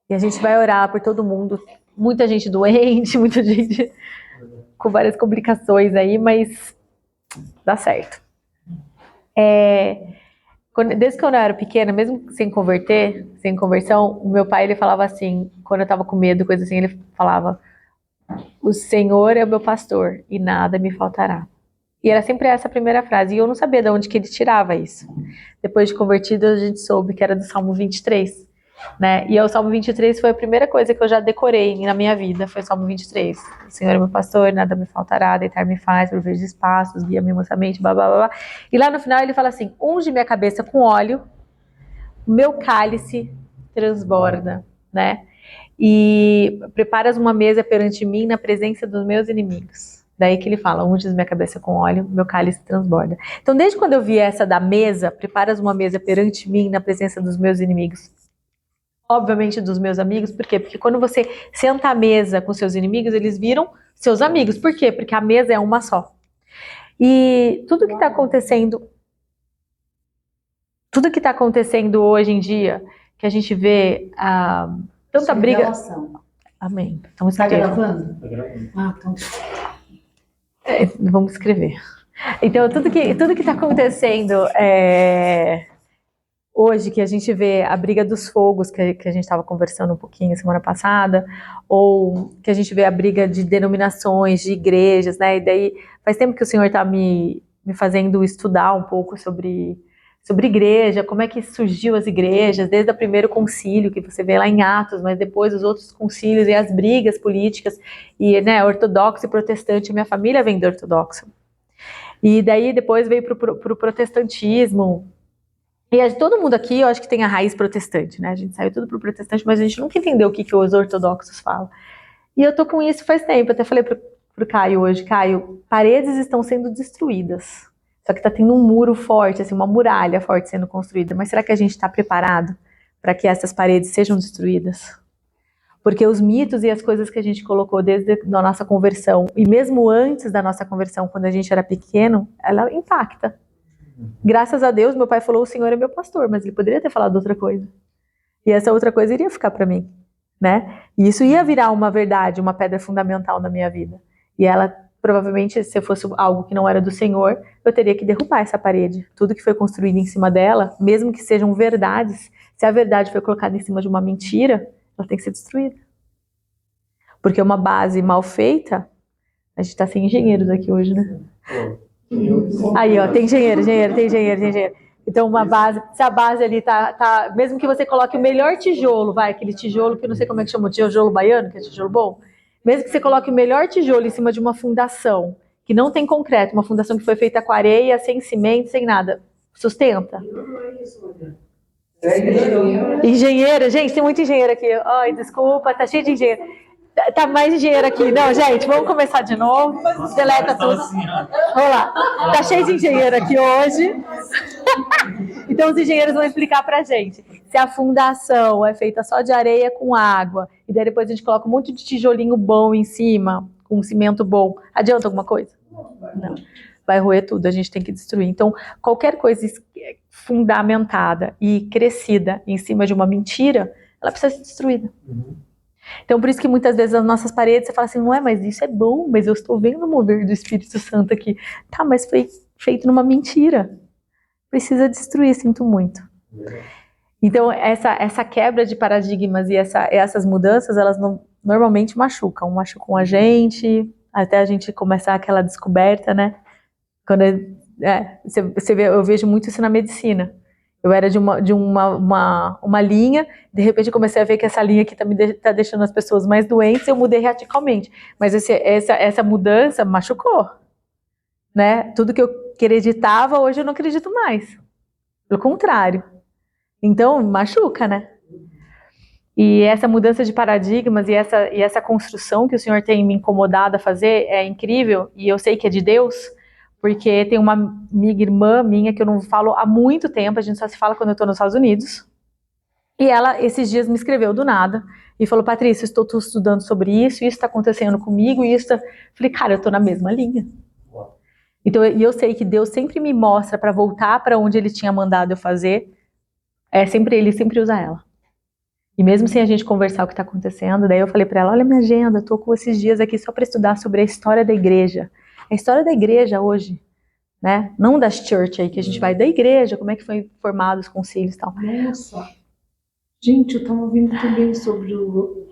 E a gente vai orar por todo mundo. Muita gente doente, muita gente com várias complicações aí, mas dá certo. Desde quando eu era pequena, mesmo sem converter, sem conversão, o meu pai ele falava assim, quando eu tava com medo, coisa assim, ele falava: o Senhor é o meu pastor e nada me faltará. E era sempre essa a primeira frase, e eu não sabia de onde que ele tirava isso. Depois de convertido, a gente soube que era do Salmo 23, né? E o Salmo 23 foi a primeira coisa que eu já decorei na minha vida, foi o Salmo 23. O Senhor é meu pastor, nada me faltará, deitar-me faz, por verdes passos, guia-me mansamente, blá, blá, blá, blá. E lá no final ele fala assim: unge minha cabeça com óleo, meu cálice transborda, né? E preparas uma mesa perante mim na presença dos meus inimigos. Daí que ele fala: unges minha cabeça com óleo, meu cálice transborda. Então, desde quando eu vi essa da mesa, preparas uma mesa perante mim na presença dos meus inimigos, obviamente dos meus amigos, por quê? Porque quando você senta à mesa com seus inimigos, eles viram seus amigos. Por quê? Porque a mesa é uma só. E tudo que está acontecendo hoje em dia, que a gente vê tanta briga. Revelação. Amém. Então, Está gravando? Ah, então. Vamos escrever. Então, tudo que está acontecendo hoje, que a gente vê a briga dos fogos, que a gente estava conversando um pouquinho semana passada, ou que a gente vê a briga de denominações, de igrejas, né? E daí faz tempo que o Senhor está me fazendo estudar um pouco sobre igreja, como é que surgiu as igrejas, desde o primeiro concílio, que você vê lá em Atos, mas depois os outros concílios e as brigas políticas, e, né, ortodoxo e protestante, minha família vem do ortodoxo. E daí depois veio para o protestantismo. E todo mundo aqui, eu acho que tem a raiz protestante, né? A gente saiu tudo pro protestante, mas a gente nunca entendeu o que os ortodoxos falam. E eu tô com isso faz tempo, eu até falei pro Caio hoje: Caio, paredes estão sendo destruídas. Só que tá tendo um muro forte, assim, uma muralha forte sendo construída. Mas será que a gente está preparado para que essas paredes sejam destruídas? Porque os mitos e as coisas que a gente colocou desde a nossa conversão, e mesmo antes da nossa conversão, quando a gente era pequeno, ela impacta. Graças a Deus, meu pai falou: o Senhor é meu pastor, mas ele poderia ter falado outra coisa. E essa outra coisa iria ficar para mim, né? E isso ia virar uma verdade, uma pedra fundamental na minha vida. E ela, provavelmente, se fosse algo que não era do Senhor, eu teria que derrubar essa parede. Tudo que foi construído em cima dela, mesmo que sejam verdades, se a verdade foi colocada em cima de uma mentira, ela tem que ser destruída. Porque uma base mal feita, a gente está sem engenheiros aqui hoje, né? Aí, ó, tem engenheiro. Então, uma base, se a base ali tá, mesmo que você coloque o melhor tijolo, aquele tijolo que eu não sei como é que chama, tijolo baiano, que é tijolo bom, mesmo que você coloque o melhor tijolo em cima de uma fundação que não tem concreto, uma fundação que foi feita com areia, sem cimento, sem nada, sustenta? Engenheiro, gente, tem muito engenheiro aqui. Ai, desculpa, tá cheio de engenheiro. Tá mais engenheiro aqui. Não, gente, vamos começar de novo. Deleta tudo. Vamos lá. Tá cheio de engenheiro aqui hoje. Então os engenheiros vão explicar pra gente. Se a fundação é feita só de areia com água, e daí depois a gente coloca um monte de tijolinho bom em cima, com cimento bom, adianta alguma coisa? Não. Vai roer tudo, a gente tem que destruir. Então, qualquer coisa fundamentada e crescida em cima de uma mentira, ela precisa ser destruída. Então, por isso que muitas vezes as nossas paredes, você fala assim: não é, mas isso é bom, mas eu estou vendo o mover do Espírito Santo aqui. Tá, mas foi feito numa mentira. Precisa destruir, sinto muito. Então, essa quebra de paradigmas e essas mudanças, elas normalmente machucam a gente, até a gente começar aquela descoberta, né? Quando você vê, eu vejo muito isso na medicina. Eu era de uma linha, de repente eu comecei a ver que essa linha aqui tá deixando as pessoas mais doentes, eu mudei radicalmente. Mas essa mudança machucou, né? Tudo que eu acreditava, hoje eu não acredito mais. Pelo contrário. Então, machuca, né? E essa mudança de paradigmas e essa construção que o Senhor tem me incomodado a fazer é incrível, e eu sei que é de Deus, porque tem uma amiga irmã minha que eu não falo há muito tempo, a gente só se fala quando eu estou nos Estados Unidos, e ela esses dias me escreveu do nada e falou: Patrícia, estou estudando sobre isso está acontecendo comigo, e isso Falei: cara, eu estou na mesma linha. Então, e eu sei que Deus sempre me mostra para voltar para onde Ele tinha mandado eu fazer, ele sempre usa ela. E mesmo sem a gente conversar o que está acontecendo, daí eu falei para ela, olha minha agenda, estou com esses dias aqui só para estudar sobre a história da igreja. A história da igreja hoje, né? Não das church aí, que a gente vai da igreja, como é que foi formado os concílios e tal. Nossa. Gente, eu estava vendo também sobre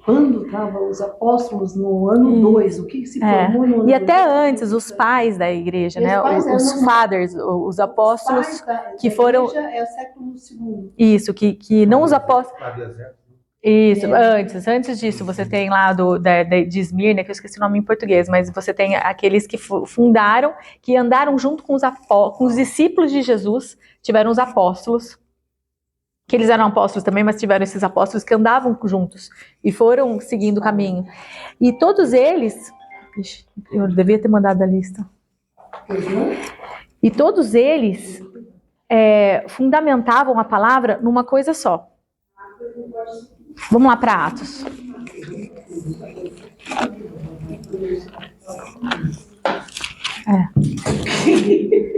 quando estavam os apóstolos no ano 2, o que se formou no ano 2. E até antes, os pais da igreja, né? Os fathers, os apóstolos que foram... É o século II. Isso, que não os apóstolos... Isso, antes disso, você tem lá de Esmirna, que eu esqueci o nome em português, mas você tem aqueles que fundaram, que andaram junto com os discípulos de Jesus, tiveram os apóstolos, que eles eram apóstolos também, mas tiveram esses apóstolos que andavam juntos e foram seguindo o caminho. E todos eles... Ixi, eu devia ter mandado a lista. E todos eles fundamentavam a palavra numa coisa só. Vamos lá para Atos.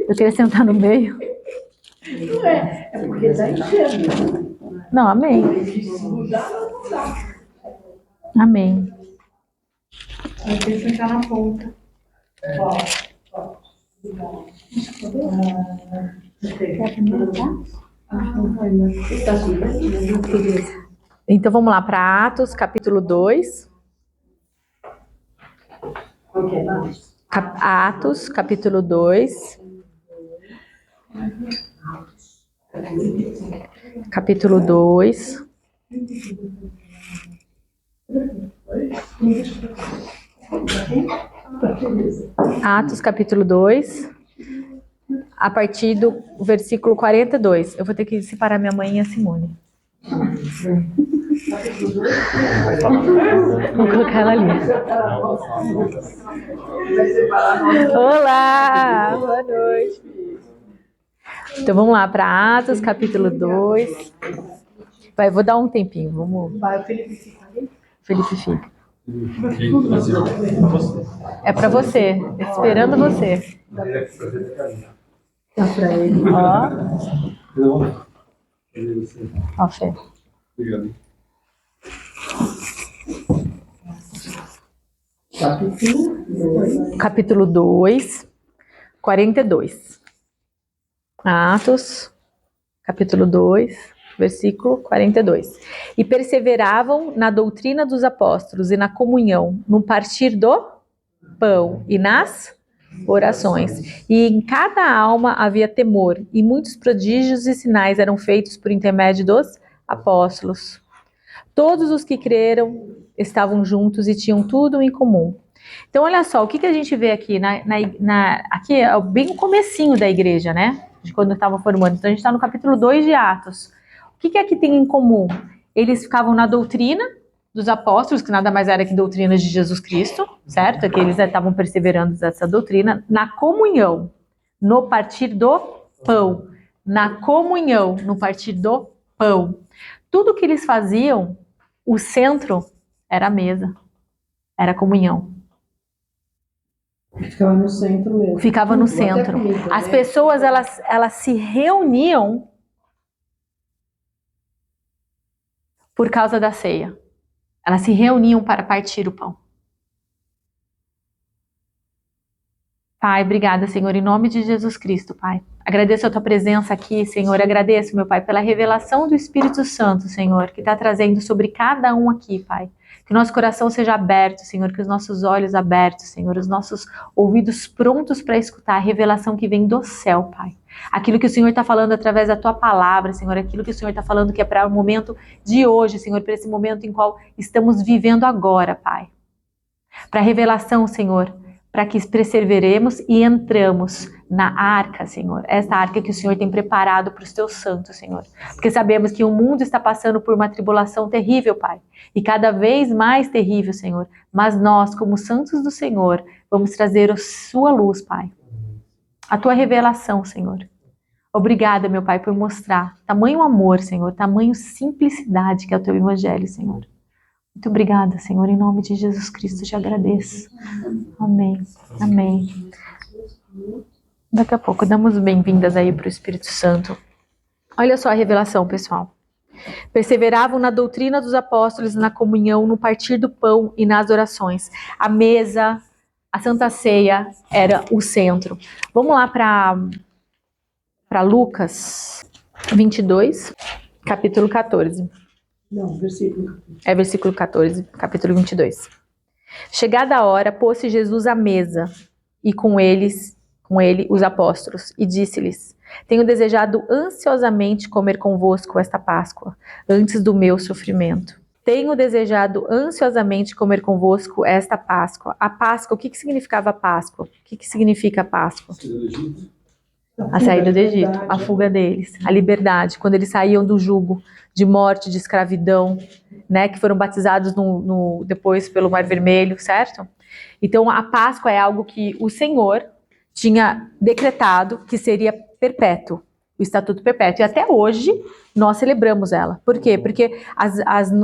Eu queria sentar no meio. Não é porque está enchendo. Não, amém. Amém. Vai ter que sentar na ponta. Então vamos lá para Atos, capítulo 2. Atos, capítulo 2. Capítulo 2. Atos, capítulo 2. A partir do versículo 42. Eu vou ter que separar minha mãe e a Simone. Vou colocar ela ali. Olá, boa noite. Então vamos lá para Atos, capítulo 2. Vou dar um tempinho. Vamos. Vai, o Felipe fica ali? Felipe fica. É para você, esperando você. Tá para ele. Ó, Fê. Obrigado. Capítulo 2, 42. Atos, capítulo 2, versículo 42. E perseveravam na doutrina dos apóstolos e na comunhão, no partir do pão e nas orações. E em cada alma havia temor, e muitos prodígios e sinais eram feitos por intermédio dos apóstolos. Todos os que creram estavam juntos e tinham tudo em comum. Então, olha só, o que a gente vê aqui? Aqui é bem o comecinho da igreja, né? De quando estava formando. Então, a gente está no capítulo 2 de Atos. O que aqui tem em comum? Eles ficavam na doutrina dos apóstolos, que nada mais era que doutrina de Jesus Cristo, certo? É que eles estavam perseverando nessa doutrina. Na comunhão, no partir do pão. Na comunhão, no partir do pão. Tudo que eles faziam, o centro era a mesa, era a comunhão. Ficava no centro mesmo. Ficava no centro. Comida, as pessoas, elas se reuniam por causa da ceia. Elas se reuniam para partir o pão. Pai, obrigada, Senhor, em nome de Jesus Cristo, Pai. Agradeço a tua presença aqui, Senhor. Agradeço, meu Pai, pela revelação do Espírito Santo, Senhor, que está trazendo sobre cada um aqui, Pai. Que o nosso coração seja aberto, Senhor, que os nossos olhos abertos, Senhor, os nossos ouvidos prontos para escutar a revelação que vem do céu, Pai. Aquilo que o Senhor está falando através da tua palavra, Senhor, aquilo que o Senhor está falando que é para o momento de hoje, Senhor, para esse momento em qual estamos vivendo agora, Pai. Para a revelação, Senhor, para que perseveremos e entramos na arca, Senhor. Essa arca que o Senhor tem preparado para os teus santos, Senhor. Porque sabemos que o mundo está passando por uma tribulação terrível, Pai. E cada vez mais terrível, Senhor. Mas nós, como santos do Senhor, vamos trazer a sua luz, Pai. A tua revelação, Senhor. Obrigada, meu Pai, por mostrar tamanho amor, Senhor, tamanho simplicidade que é o teu evangelho, Senhor. Muito obrigada, Senhor, em nome de Jesus Cristo, te agradeço. Amém, amém. Daqui a pouco damos bem-vindas aí para o Espírito Santo. Olha só a revelação, pessoal. Perseveravam na doutrina dos apóstolos, na comunhão, no partir do pão e nas orações. A mesa, a Santa Ceia era o centro. Vamos lá para Lucas 22, capítulo 14. Não, versículo. É versículo 14, capítulo 22. Chegada a hora, pôs-se Jesus à mesa, e com ele os apóstolos, e disse-lhes: Tenho desejado ansiosamente comer convosco esta Páscoa, antes do meu sofrimento. Tenho desejado ansiosamente comer convosco esta Páscoa. A Páscoa, o que significava a Páscoa? O que significa a Páscoa? A saída do Egito, a fuga deles, a liberdade, quando eles saíam do jugo de morte, de escravidão, né, que foram batizados depois pelo Mar Vermelho, certo? Então a Páscoa é algo que o Senhor tinha decretado que seria perpétuo, o Estatuto Perpétuo, e até hoje nós celebramos ela. Por quê? Porque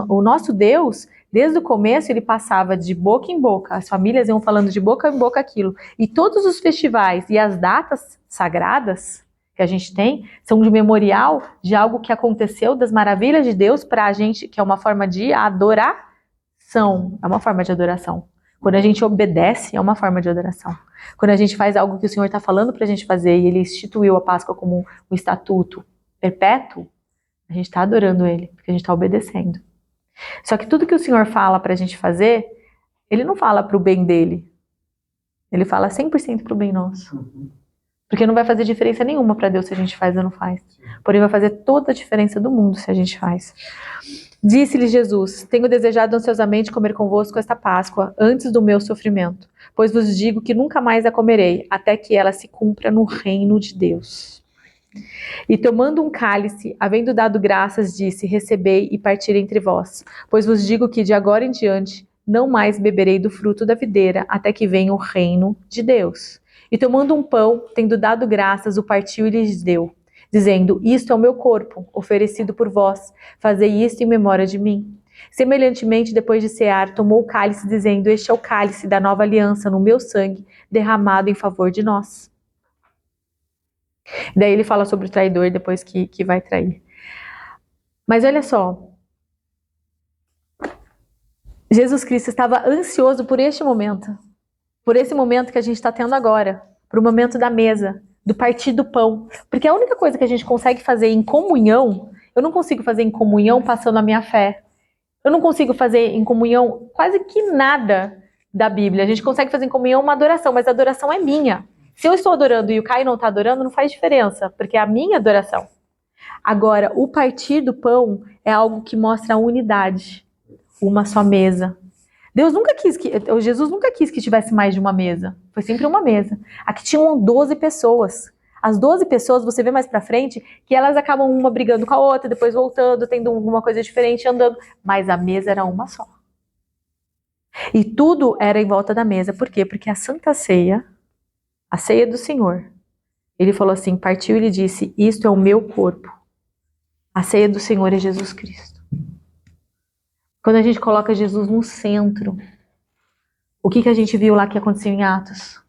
o nosso Deus, desde o começo, ele passava de boca em boca, as famílias iam falando de boca em boca aquilo, e todos os festivais e as datas sagradas que a gente tem são de memorial de algo que aconteceu, das maravilhas de Deus para a gente, que é uma forma de adoração, é uma forma de adoração. Quando a gente obedece, é uma forma de adoração. Quando a gente faz algo que o Senhor está falando para a gente fazer e Ele instituiu a Páscoa como um estatuto perpétuo, a gente está adorando Ele, porque a gente está obedecendo. Só que tudo que o Senhor fala para a gente fazer, Ele não fala para o bem dele. Ele fala 100% para o bem nosso. Porque não vai fazer diferença nenhuma para Deus se a gente faz ou não faz. Porém vai fazer toda a diferença do mundo se a gente faz. Disse-lhe Jesus: Tenho desejado ansiosamente comer convosco esta Páscoa, antes do meu sofrimento. Pois vos digo que nunca mais a comerei, até que ela se cumpra no reino de Deus. E tomando um cálice, havendo dado graças, disse: Recebei e partirei entre vós. Pois vos digo que de agora em diante não mais beberei do fruto da videira, até que venha o reino de Deus. E tomando um pão, tendo dado graças, o partiu e lhes deu, dizendo: Isto é o meu corpo, oferecido por vós, fazei isto em memória de mim. Semelhantemente, depois de cear, tomou o cálice, dizendo: Este é o cálice da nova aliança no meu sangue, derramado em favor de nós. Daí ele fala sobre o traidor depois que vai trair. Mas olha só, Jesus Cristo estava ansioso por este momento, por esse momento que a gente está tendo agora, por o momento da mesa, do partir do pão. Porque a única coisa que a gente consegue fazer em comunhão, eu não consigo fazer em comunhão passando a minha fé. Eu não consigo fazer em comunhão quase que nada da Bíblia. A gente consegue fazer em comunhão uma adoração, mas a adoração é minha. Se eu estou adorando e o Caio não está adorando, não faz diferença, porque é a minha adoração. Agora, o partir do pão é algo que mostra a unidade, uma só mesa. Jesus nunca quis que tivesse mais de uma mesa. Foi sempre uma mesa. Aqui tinham 12 pessoas. As 12 pessoas, você vê mais pra frente, que elas acabam uma brigando com a outra, depois voltando, tendo alguma coisa diferente, andando. Mas a mesa era uma só. E tudo era em volta da mesa. Por quê? Porque a Santa Ceia, a ceia do Senhor, ele falou assim, partiu e lhe disse: Isto é o meu corpo. A ceia do Senhor é Jesus Cristo. Quando a gente coloca Jesus no centro, o que a gente viu lá que aconteceu em Atos?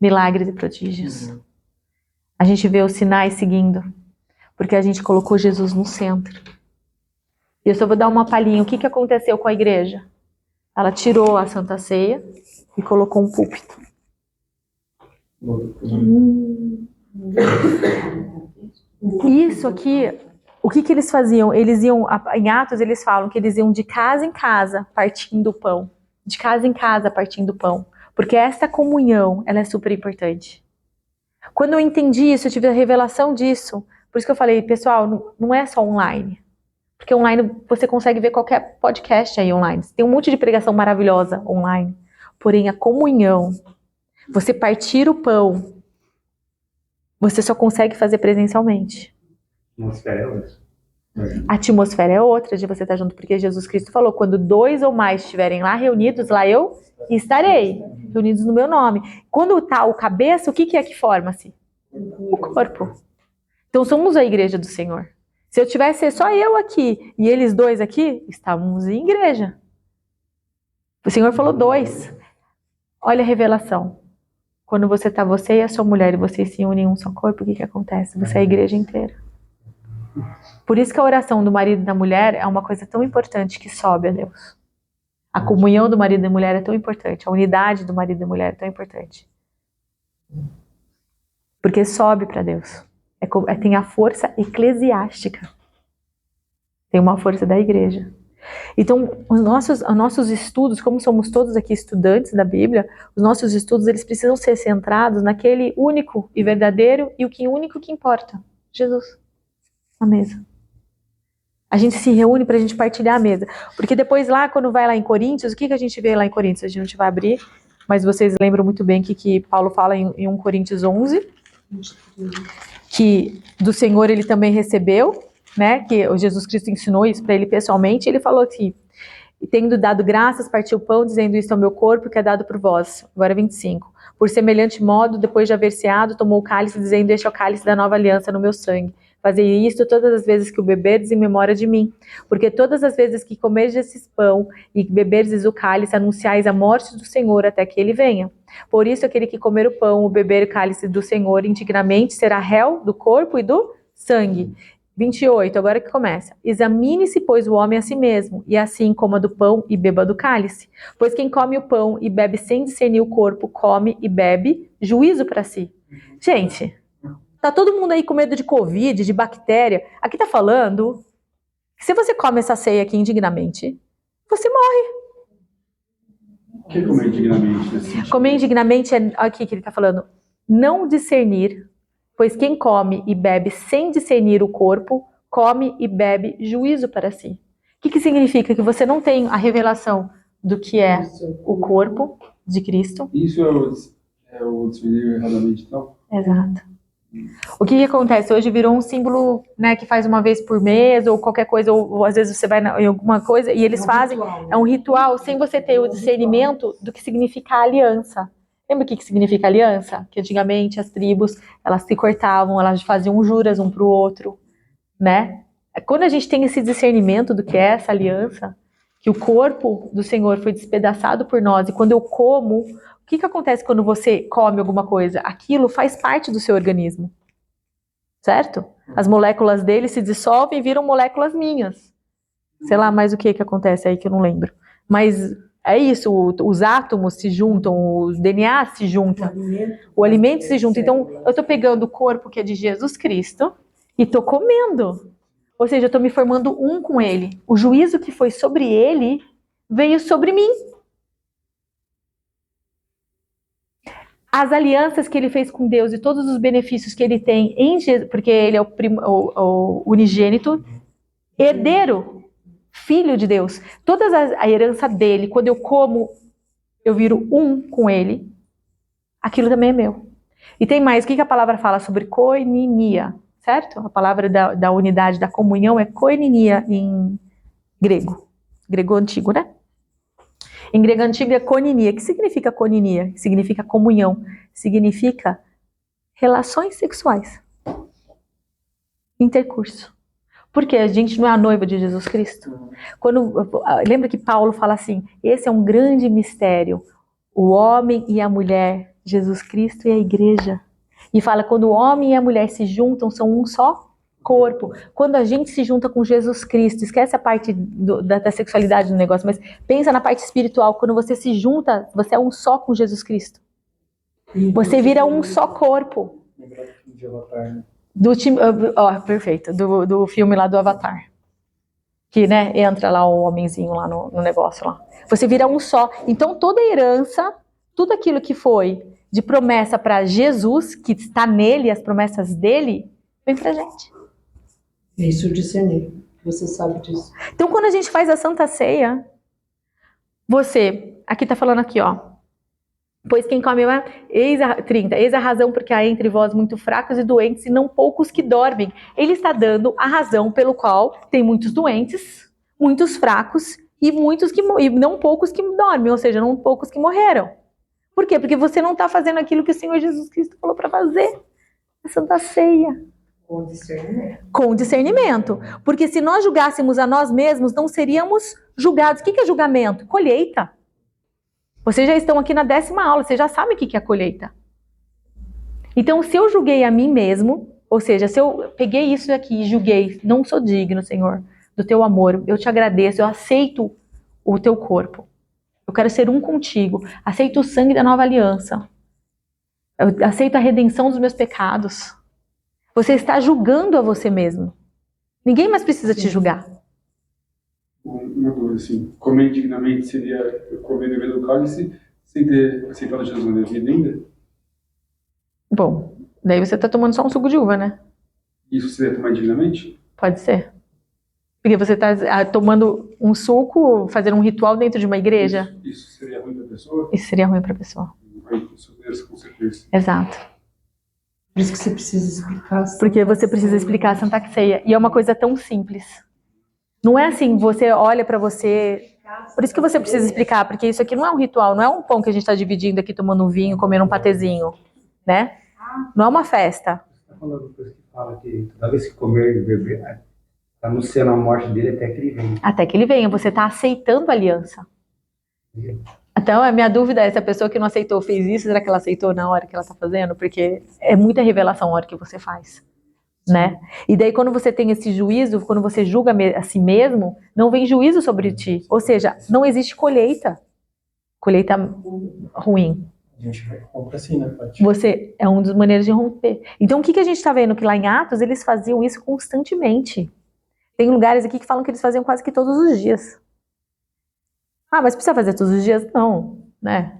Milagres e prodígios. A gente vê os sinais seguindo, porque a gente colocou Jesus no centro. E eu só vou dar uma palhinha. O que aconteceu com a igreja? Ela tirou a Santa Ceia e colocou um púlpito. Isso aqui, o que eles faziam? Eles iam, em Atos eles falam que eles iam de casa em casa partindo o pão. De casa em casa partindo o pão. Porque essa comunhão, ela é super importante. Quando eu entendi isso, eu tive a revelação disso. Por isso que eu falei, pessoal, não é só online. Porque online você consegue ver qualquer podcast aí online. Tem um monte de pregação maravilhosa online. Porém, a comunhão, você partir o pão, você só consegue fazer presencialmente. A atmosfera é outra de você estar junto, porque Jesus Cristo falou, quando 2 ou mais estiverem lá reunidos, lá eu estarei, reunidos no meu nome. Quando está o cabeça, o que é que forma-se? O corpo. Então somos a igreja do Senhor. Se eu tivesse só eu aqui e eles 2 aqui, estávamos em igreja. O Senhor falou 2. Olha a revelação. Quando você e a sua mulher e vocês se unem em um só corpo, o que acontece? Você é a igreja inteira. Por isso que a oração do marido e da mulher é uma coisa tão importante que sobe a Deus. A comunhão do marido e da mulher é tão importante. A unidade do marido e da mulher é tão importante. Porque sobe para Deus. Tem a força eclesiástica. Tem uma força da igreja. Então, os nossos estudos, como somos todos aqui estudantes da Bíblia, os nossos estudos eles precisam ser centrados naquele único e verdadeiro e o que único que importa. Jesus. A mesa. A gente se reúne para a gente partilhar a mesa. Porque depois lá, quando vai lá em Coríntios, o que a gente vê lá em Coríntios? A gente vai abrir, mas vocês lembram muito bem que Paulo fala em 1 Coríntios 11, que do Senhor ele também recebeu, né? Que o Jesus Cristo ensinou isso para ele pessoalmente. Ele falou assim, tendo dado graças, partiu o pão, dizendo isto é o meu corpo que é dado por vós. Agora 25. Por semelhante modo, depois de haver ceado, tomou o cálice, dizendo este é o cálice da nova aliança no meu sangue. Fazei isto todas as vezes que o beberdes em memória de mim. Porque todas as vezes que comerdes esse pão e beberdes o cálice, anunciais a morte do Senhor até que ele venha. Por isso, aquele que comer o pão ou beber o cálice do Senhor indignamente será réu do corpo e do sangue. 28, agora que começa. Examine-se, pois, o homem a si mesmo, e assim coma do pão e beba do cálice. Pois quem come o pão e bebe sem discernir o corpo, come e bebe juízo para si. Gente, tá todo mundo aí com medo de Covid, de bactéria. Aqui tá falando que se você come essa ceia aqui indignamente, você morre. O que é comer indignamente nesse sentido? Comer indignamente é aqui que ele tá falando, não discernir, pois quem come e bebe sem discernir o corpo, come e bebe juízo para si. O que significa? Que você não tem a revelação do que é o corpo de Cristo. Isso é o discernir erradamente, então? Exato. O que acontece? Hoje virou um símbolo, né, que faz uma vez por mês, ou qualquer coisa, ou às vezes você vai em alguma coisa, e eles fazem, é um ritual, sem você ter o discernimento do que significa a aliança. Lembra o que significa aliança? Que antigamente as tribos, elas se cortavam, elas faziam juras um para o outro, né? Quando a gente tem esse discernimento do que é essa aliança, que o corpo do Senhor foi despedaçado por nós, e quando eu como, o que acontece quando você come alguma coisa? Aquilo faz parte do seu organismo, certo? As moléculas dele se dissolvem e viram moléculas minhas. Sei lá mais o que acontece aí que eu não lembro. Mas é isso, os átomos se juntam, os DNA se juntam, o alimento se junta. Então, eu estou pegando o corpo que é de Jesus Cristo e estou comendo. Ou seja, eu estou me formando um com ele. O juízo que foi sobre ele veio sobre mim. As alianças que ele fez com Deus e todos os benefícios que ele tem em Jesus, porque ele é o unigênito, herdeiro, filho de Deus. Toda a herança dele, quando eu como, eu viro um com ele, aquilo também é meu. E tem mais, o que a palavra fala sobre koinonia, certo? A palavra da unidade, da comunhão é koinonia em grego. Grego antigo, né? Em grego antigo é koinonia. O que significa koinonia? Significa comunhão. Significa relações sexuais. Intercurso. Porque a gente não é a noiva de Jesus Cristo? Lembra que Paulo fala assim, esse é um grande mistério. O homem e a mulher, Jesus Cristo e a igreja. E fala, quando o homem e a mulher se juntam, são um só corpo. Quando a gente se junta com Jesus Cristo, esquece a parte da sexualidade do negócio, mas pensa na parte espiritual. Quando você se junta, você é um só com Jesus Cristo. Você vira um só corpo. De Avatar, né? Perfeito, do filme lá do Avatar. Que, né, entra lá o homenzinho lá no negócio lá. Você vira um só. Então toda a herança, tudo aquilo que foi de promessa para Jesus, que está nele, as promessas dele, vem pra gente. Isso eu discernir. Você sabe disso. Então, quando a gente faz a Santa Ceia, aqui tá falando aqui, ó. Pois quem come, 30, eis a razão porque há entre vós muito fracos e doentes e não poucos que dormem. Ele está dando a razão pelo qual tem muitos doentes, muitos fracos e não poucos que dormem, ou seja, não poucos que morreram. Por quê? Porque você não está fazendo aquilo que o Senhor Jesus Cristo falou para fazer. A Santa Ceia. Com discernimento. Com discernimento. Porque se nós julgássemos a nós mesmos, não seríamos julgados. O que é julgamento? Colheita. Vocês já estão aqui na 10ª aula, vocês já sabem o que é colheita. Então, se eu julguei a mim mesmo, Ou seja, se eu peguei isso aqui e julguei, não sou digno, Senhor, do teu amor, eu te agradeço, eu aceito o teu corpo. Eu quero ser um contigo. Aceito o sangue da nova aliança. Eu aceito a redenção dos meus pecados. Você está julgando a você mesmo. Ninguém mais precisa te julgar. Uma dúvida, assim, comer indignamente seria eu comer e beber do cálice sem ter aceitado Jesus na minha vida ainda? Bom, daí você está tomando só um suco de uva, né? Isso seria tomar indignamente? Pode ser. Porque você está tomando um suco, fazendo um ritual dentro de uma igreja. Isso seria ruim para a pessoa? Isso seria ruim para a pessoa. Aí, as consequências. Exato. Por isso que você precisa explicar. Porque você precisa explicar a Santa Ceia. E é uma coisa tão simples. Não é assim, você olha para você... Por isso que você precisa explicar, porque isso aqui não é um ritual, não é um pão que a gente está dividindo aqui, tomando um vinho, comendo um patezinho, né? Não é uma festa. Você está falando depois que fala que toda vez que comer e beber, está anunciando a morte dele até que ele venha. Até que ele venha, você está aceitando a aliança. Então, a minha dúvida é, se a pessoa que não aceitou fez isso, será que ela aceitou na hora que ela está fazendo? Porque é muita revelação a hora que você faz, né? E daí, quando você tem esse juízo, quando você julga a si mesmo, não vem juízo sobre ti. Ou seja, não existe colheita. Colheita ruim. A gente compra assim, né, Paty? Você é uma das maneiras de romper. Então, o que a gente está vendo? Que lá em Atos, eles faziam isso constantemente. Tem lugares aqui que falam que eles faziam quase que todos os dias. Ah, mas precisa fazer todos os dias? Não, né?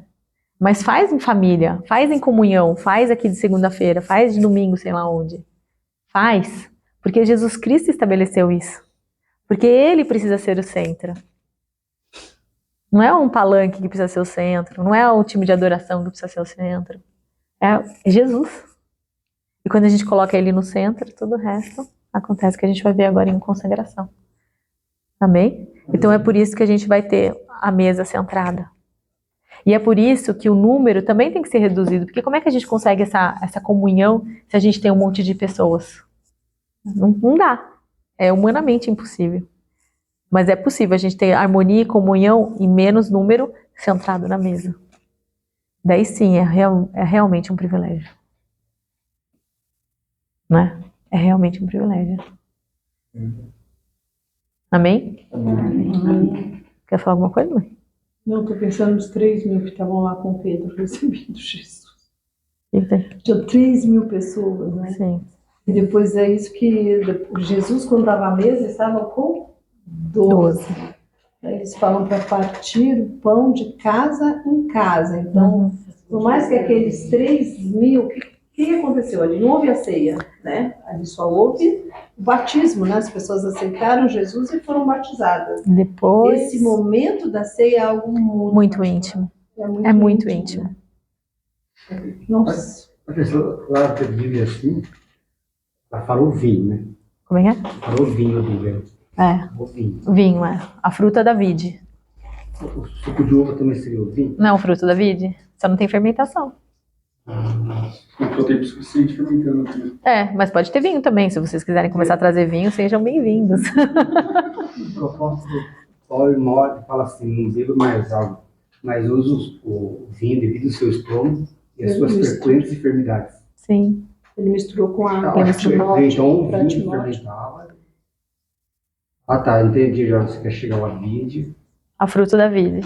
Mas faz em família, faz em comunhão, faz aqui de segunda-feira, faz de domingo, sei lá onde. Faz, porque Jesus Cristo estabeleceu isso. Porque Ele precisa ser o centro. Não é um palanque que precisa ser o centro, não é o time de adoração que precisa ser o centro. É Jesus. E quando a gente coloca Ele no centro, todo o resto acontece, que a gente vai ver agora em consagração. Amém? Então é por isso que a gente vai ter a mesa centrada. E é por isso que o número também tem que ser reduzido, porque como é que a gente consegue essa comunhão se a gente tem um monte de pessoas? Não dá. É humanamente impossível. Mas é possível a gente ter harmonia e comunhão em menos número centrado na mesa. Daí sim, é realmente um privilégio. Né? É realmente um privilégio. Amém? Amém. Quer falar alguma coisa, mãe? Não, estou pensando nos 3.000 que estavam lá com Pedro recebendo Jesus. Tinha 3.000 pessoas, né? Sim. E depois é isso que Jesus, quando estava à mesa, estava com 12. Eles falam para partir o pão de casa em casa. Então, por mais que aqueles 3.000, o que aconteceu ali? Não houve a ceia, né? Ali só houve o batismo, né? As pessoas aceitaram Jesus e foram batizadas. Depois... Esse momento da ceia é algo muito íntimo. É muito íntimo. Nossa. A pessoa, lá que vive assim, ela falou vinho, né? Como é que é? Falou vinho, a Bíblia. É, O vinho. vinho, é. A fruta da vide. O suco de uva também seria o vinho? Não é o fruto da vide? Só não tem fermentação. Não ficou tempo suficiente fermentando aqui. É, mas pode ter vinho também. Se vocês quiserem começar a trazer vinho, sejam bem-vindos. O apóstolo Paulo Morde fala assim, não bebo mais algo, mas uso o vinho devido ao seu estômago e as suas frequentes enfermidades. Sim. Ele misturou com a Então, o vinho Timóteo. fermentava. Ah tá, entendi já. Você quer chegar ao vide. A fruta da vide.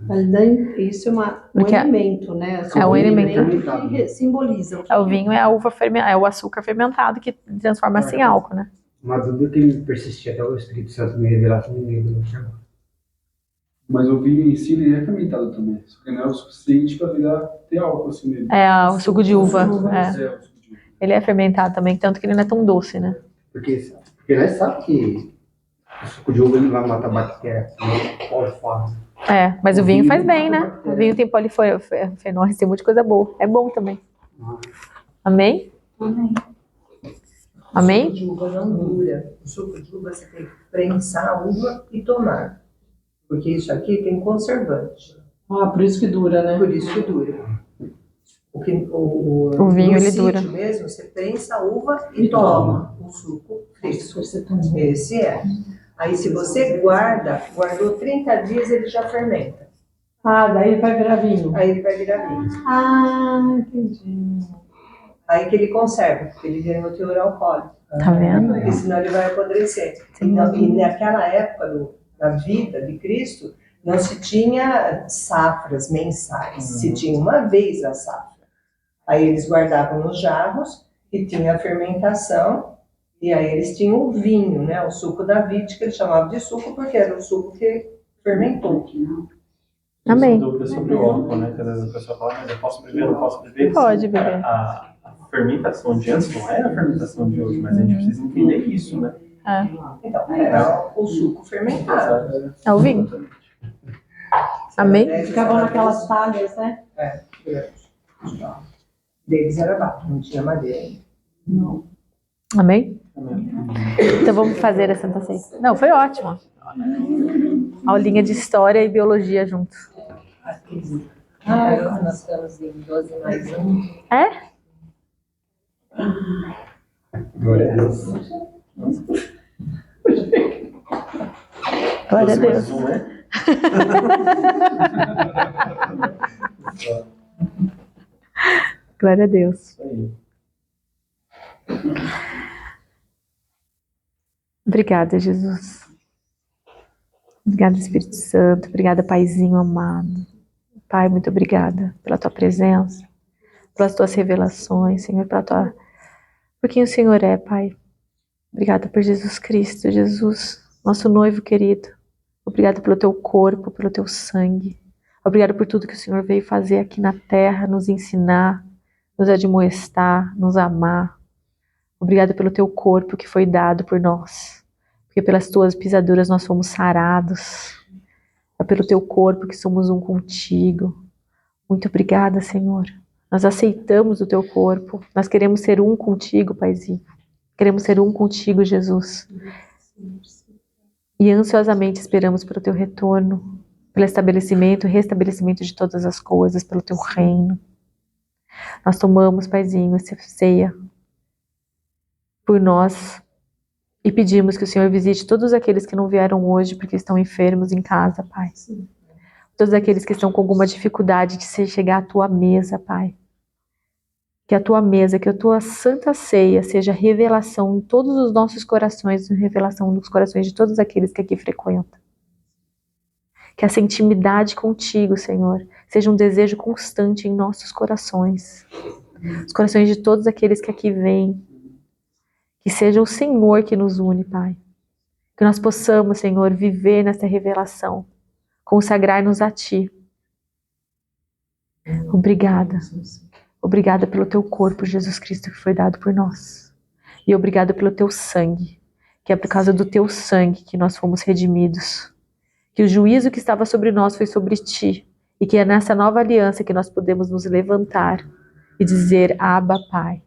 Mas daí, isso é um Porque alimento, né? é um alimento. Que simboliza. O vinho é a uva é o açúcar fermentado que transforma-se em álcool, né? Uma dúvida que me persistia até o Espírito Santo me revelasse, não lembro do que agora. Mas o vinho em si ele é fermentado também. Só que não é o suficiente para ter álcool assim nele. É o suco de uva. É. O suco de uva. Ele é fermentado também, tanto que ele não é tão doce, né? Porque nós sabemos que o suco de uva ele vai matar bactéria, não pode falar. É, mas o vinho faz bem, né? O vinho tem polifenóis, tem muita coisa boa. É bom também. Amém? Amém? O suco de uva não dura. O suco de uva você tem que prensar a uva e tomar. Porque isso aqui tem conservante. Ah, por isso que dura, né? Por isso que dura. O vinho, no ele sítio dura. mesmo, você prensa a uva e toma o suco fresco. Esse é. Aí se você guardou 30 dias, ele já fermenta. Ah, daí vai virar vinho. Aí ele vai virar vinho. Ah, entendi. Aí que ele conserva, porque ele vira no teor alcoólico. Tá vendo? Porque senão ele vai apodrecer. Sim. Então, e naquela época da vida de Cristo, não se tinha safras mensais, se tinha uma vez a safra. Aí eles guardavam nos jarros e tinha a fermentação, e aí eles tinham o vinho, né? O suco da vite, que eles chamavam de suco, porque era o suco que fermentou. Amém. Dúvida sobre o álcool, né? Que às vezes a pessoa fala, mas eu posso beber, eu não posso beber. Pode beber. A fermentação de antes não era a fermentação de hoje, mas a gente precisa entender isso, né? Então, era o suco fermentado. É o vinho. Amém? Ficavam naquelas talhas, né? Deles era barro, não tinha madeira ainda. Não. Amém? Então vamos fazer a Santa Ceia. Não, foi ótimo. Aulinha de história e biologia junto. Nós estamos em 12 mais 1. É? Glória a Deus. Glória a Deus. Mais um, né? Glória a Deus. Isso aí. Obrigada, Jesus. Obrigada, Espírito Santo. Obrigada, Paizinho amado. Pai, muito obrigada pela tua presença, pelas tuas revelações, Senhor, por quem o Senhor é, Pai. Obrigada por Jesus Cristo, Jesus, nosso noivo querido. Obrigada pelo teu corpo, pelo teu sangue. Obrigada por tudo que o Senhor veio fazer aqui na terra, nos ensinar, nos admoestar, nos amar. Obrigada pelo teu corpo que foi dado por nós, porque pelas tuas pisaduras nós fomos sarados. É pelo teu corpo que somos um contigo. Muito obrigada, Senhor. Nós aceitamos o teu corpo. Nós queremos ser um contigo, Paizinho. Queremos ser um contigo, Jesus. E ansiosamente esperamos pelo teu retorno, pelo estabelecimento e restabelecimento de todas as coisas, pelo teu reino. Nós tomamos, Paizinho, essa ceia por nós e pedimos que o Senhor visite todos aqueles que não vieram hoje porque estão enfermos em casa, Pai. Todos aqueles que estão com alguma dificuldade de chegar à tua mesa, Pai. Que a tua mesa, que a tua santa ceia seja revelação em todos os nossos corações, revelação nos corações de todos aqueles que aqui frequentam. Que essa intimidade contigo, Senhor, seja um desejo constante em nossos corações. Os corações de todos aqueles que aqui vêm. Que seja o Senhor que nos une, Pai. Que nós possamos, Senhor, viver nessa revelação. Consagrar-nos a Ti. Obrigada. Obrigada pelo Teu corpo, Jesus Cristo, que foi dado por nós. E obrigada pelo Teu sangue, que é por causa do Teu sangue que nós fomos redimidos. Que o juízo que estava sobre nós foi sobre Ti. E que é nessa nova aliança que nós podemos nos levantar e dizer, Abba, Pai.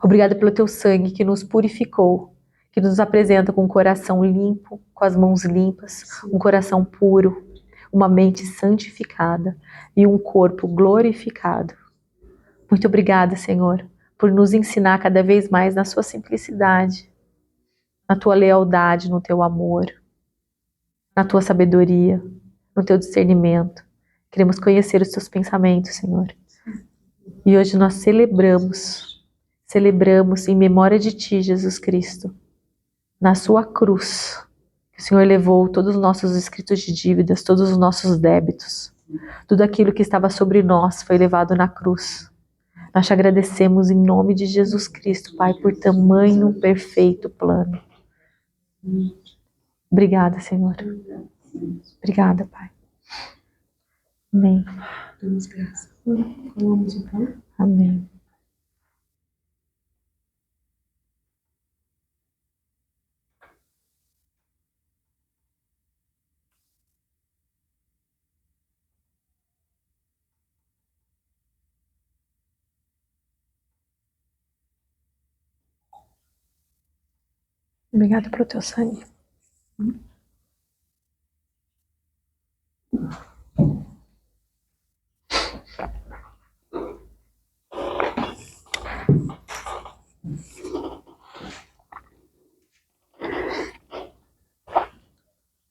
Obrigada pelo Teu sangue que nos purificou, que nos apresenta com um coração limpo, com as mãos limpas, um coração puro, uma mente santificada e um corpo glorificado. Muito obrigada, Senhor, por nos ensinar cada vez mais na Sua simplicidade, na Tua lealdade, no Teu amor, na Tua sabedoria, no Teu discernimento. Queremos conhecer os Teus pensamentos, Senhor. E hoje nós celebramos em memória de Ti, Jesus Cristo, na Sua cruz, que o Senhor levou todos os nossos escritos de dívidas, todos os nossos débitos, tudo aquilo que estava sobre nós foi levado na cruz. Nós te agradecemos em nome de Jesus Cristo, Pai, por tamanho perfeito plano. Obrigada, Senhor. Obrigada, Pai. Amém. Damos graças. Falamos o pão. Amém. Obrigada pelo Teu sangue.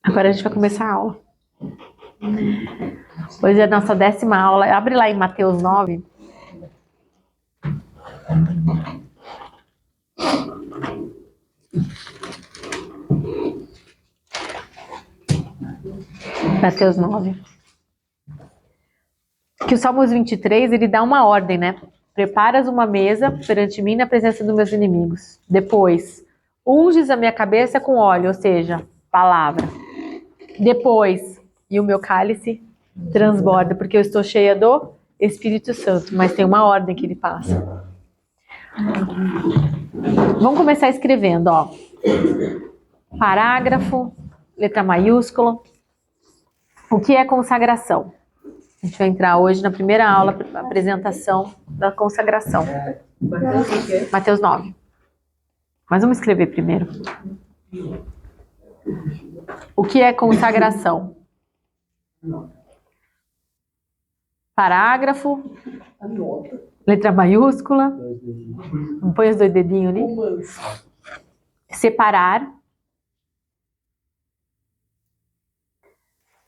Agora a gente vai começar a aula. Hoje é a nossa 10ª aula. Abre lá em Mateus 9. Mateus 9. Que o Salmos 23, ele dá uma ordem, né? Preparas uma mesa perante mim na presença dos meus inimigos. Depois, unges a minha cabeça com óleo, ou seja, palavra. Depois, e o meu cálice transborda, porque eu estou cheia do Espírito Santo. Mas tem uma ordem que ele passa. Vamos começar escrevendo, ó. Parágrafo, letra maiúscula. O que é consagração? A gente vai entrar hoje na primeira aula, a apresentação da consagração. Mateus 9. Mas vamos escrever primeiro. O que é consagração? Parágrafo, letra maiúscula. Não põe os 2 dedinhos ali. Separar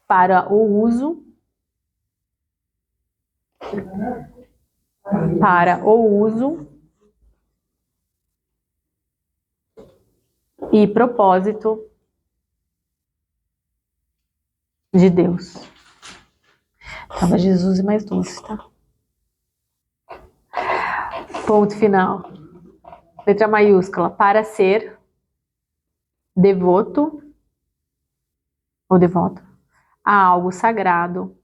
para o uso. Para o uso e propósito de Deus. Tava Jesus e mais 12, tá? Ponto final. Letra maiúscula. Para ser devoto ou devoto a algo sagrado.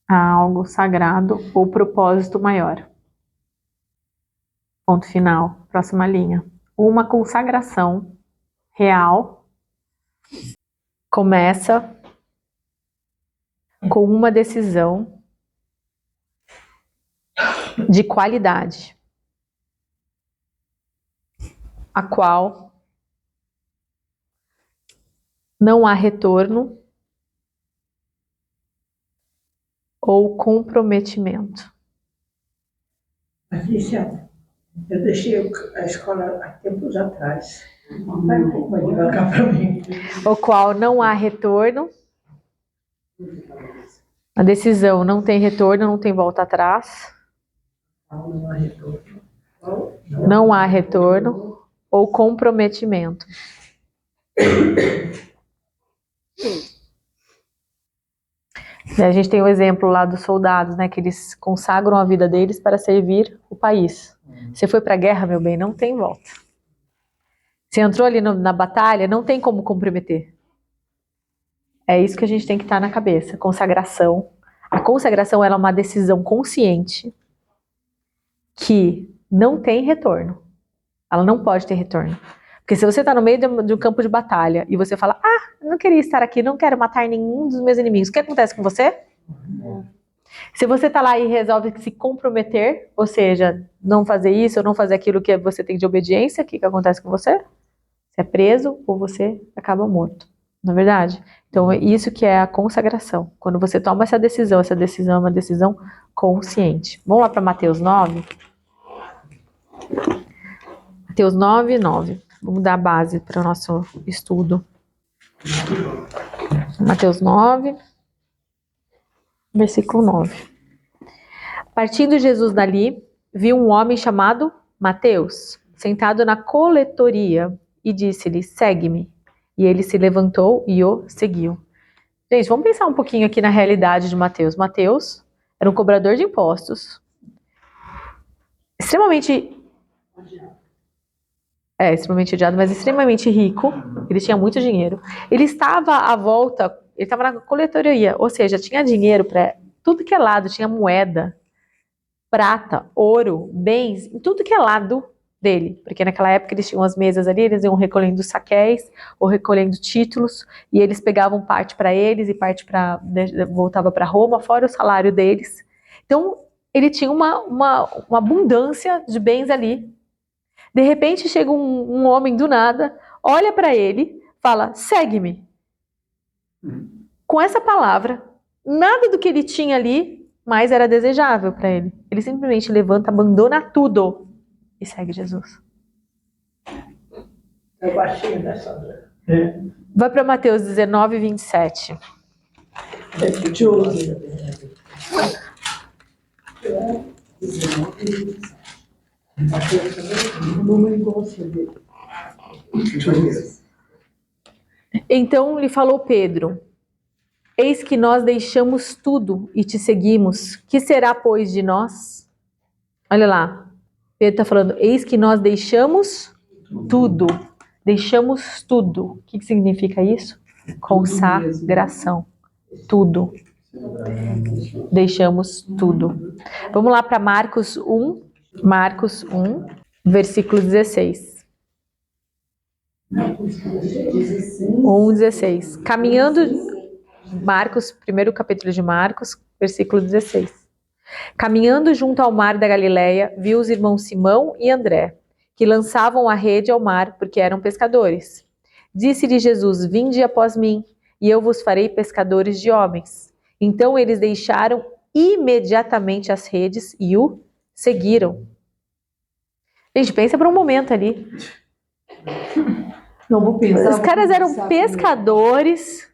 A algo sagrado ou propósito maior. Ponto final. Próxima linha. Uma consagração real começa com uma decisão de qualidade, a qual não há retorno ou comprometimento. Patrícia, eu deixei a escola há tempos atrás. Vai um pouco mais devagar para mim. O qual não há retorno. A decisão não tem retorno, não tem volta atrás. Não há retorno. Não há retorno ou comprometimento. E a gente tem o exemplo lá dos soldados, né, que eles consagram a vida deles para servir o país. Você foi para a guerra, meu bem, não tem volta. Você entrou ali na batalha, não tem como comprometer. É isso que a gente tem que estar na cabeça. Consagração. A consagração ela é uma decisão consciente que não tem retorno. Ela não pode ter retorno. Porque se você está no meio de um campo de batalha e você fala, eu não queria estar aqui, não quero matar nenhum dos meus inimigos, o que acontece com você? Se você está lá e resolve se comprometer, ou seja, não fazer isso ou não fazer aquilo que você tem de obediência, o que acontece com você? Você é preso ou você acaba morto. Não é verdade? Então, é isso que é a consagração. Quando você toma essa decisão é uma decisão consciente. Vamos lá para Mateus 9? Mateus 9, 9. Vamos dar a base para o nosso estudo. Mateus 9, versículo 9. Partindo Jesus dali, viu um homem chamado Mateus, sentado na coletoria, e disse-lhe, segue-me. E ele se levantou e o seguiu. Gente, vamos pensar um pouquinho aqui na realidade de Mateus. Mateus era um cobrador de impostos, extremamente odiado, mas extremamente rico. Ele tinha muito dinheiro. Ele estava à volta, ele estava na coletoria, ou seja, tinha dinheiro para tudo que é lado, tinha moeda, prata, ouro, bens, em tudo que é lado dele, porque naquela época eles tinham as mesas ali, eles iam recolhendo saquéis ou recolhendo títulos, e eles pegavam parte para eles e parte voltava para Roma, fora o salário deles. Então ele tinha uma abundância de bens ali. De repente chega um homem do nada, olha para ele, fala, segue-me. Com essa palavra, nada do que ele tinha ali mais era desejável para ele. Ele simplesmente levanta, abandona tudo e segue Jesus. É baixinho, né, Sandra? Vai para Mateus 19, 27. É 12. Mamãe gosta dele. Então lhe falou Pedro: eis que nós deixamos tudo e te seguimos. Que será, pois, de nós? Olha lá. Pedro está falando: eis que nós deixamos tudo. Deixamos tudo. O que significa isso? Consagração. Tudo. Deixamos tudo. Vamos lá para Marcos 1. Marcos 1, versículo 16. 1:16. Caminhando, Marcos, primeiro capítulo de Marcos, versículo 16. Caminhando junto ao mar da Galileia, viu os irmãos Simão e André, que lançavam a rede ao mar porque eram pescadores. Disse-lhe Jesus: vinde após mim, e eu vos farei pescadores de homens. Então eles deixaram imediatamente as redes e o seguiram. Gente, pensa por um momento ali. Não vou pensar. Os caras eram pescadores,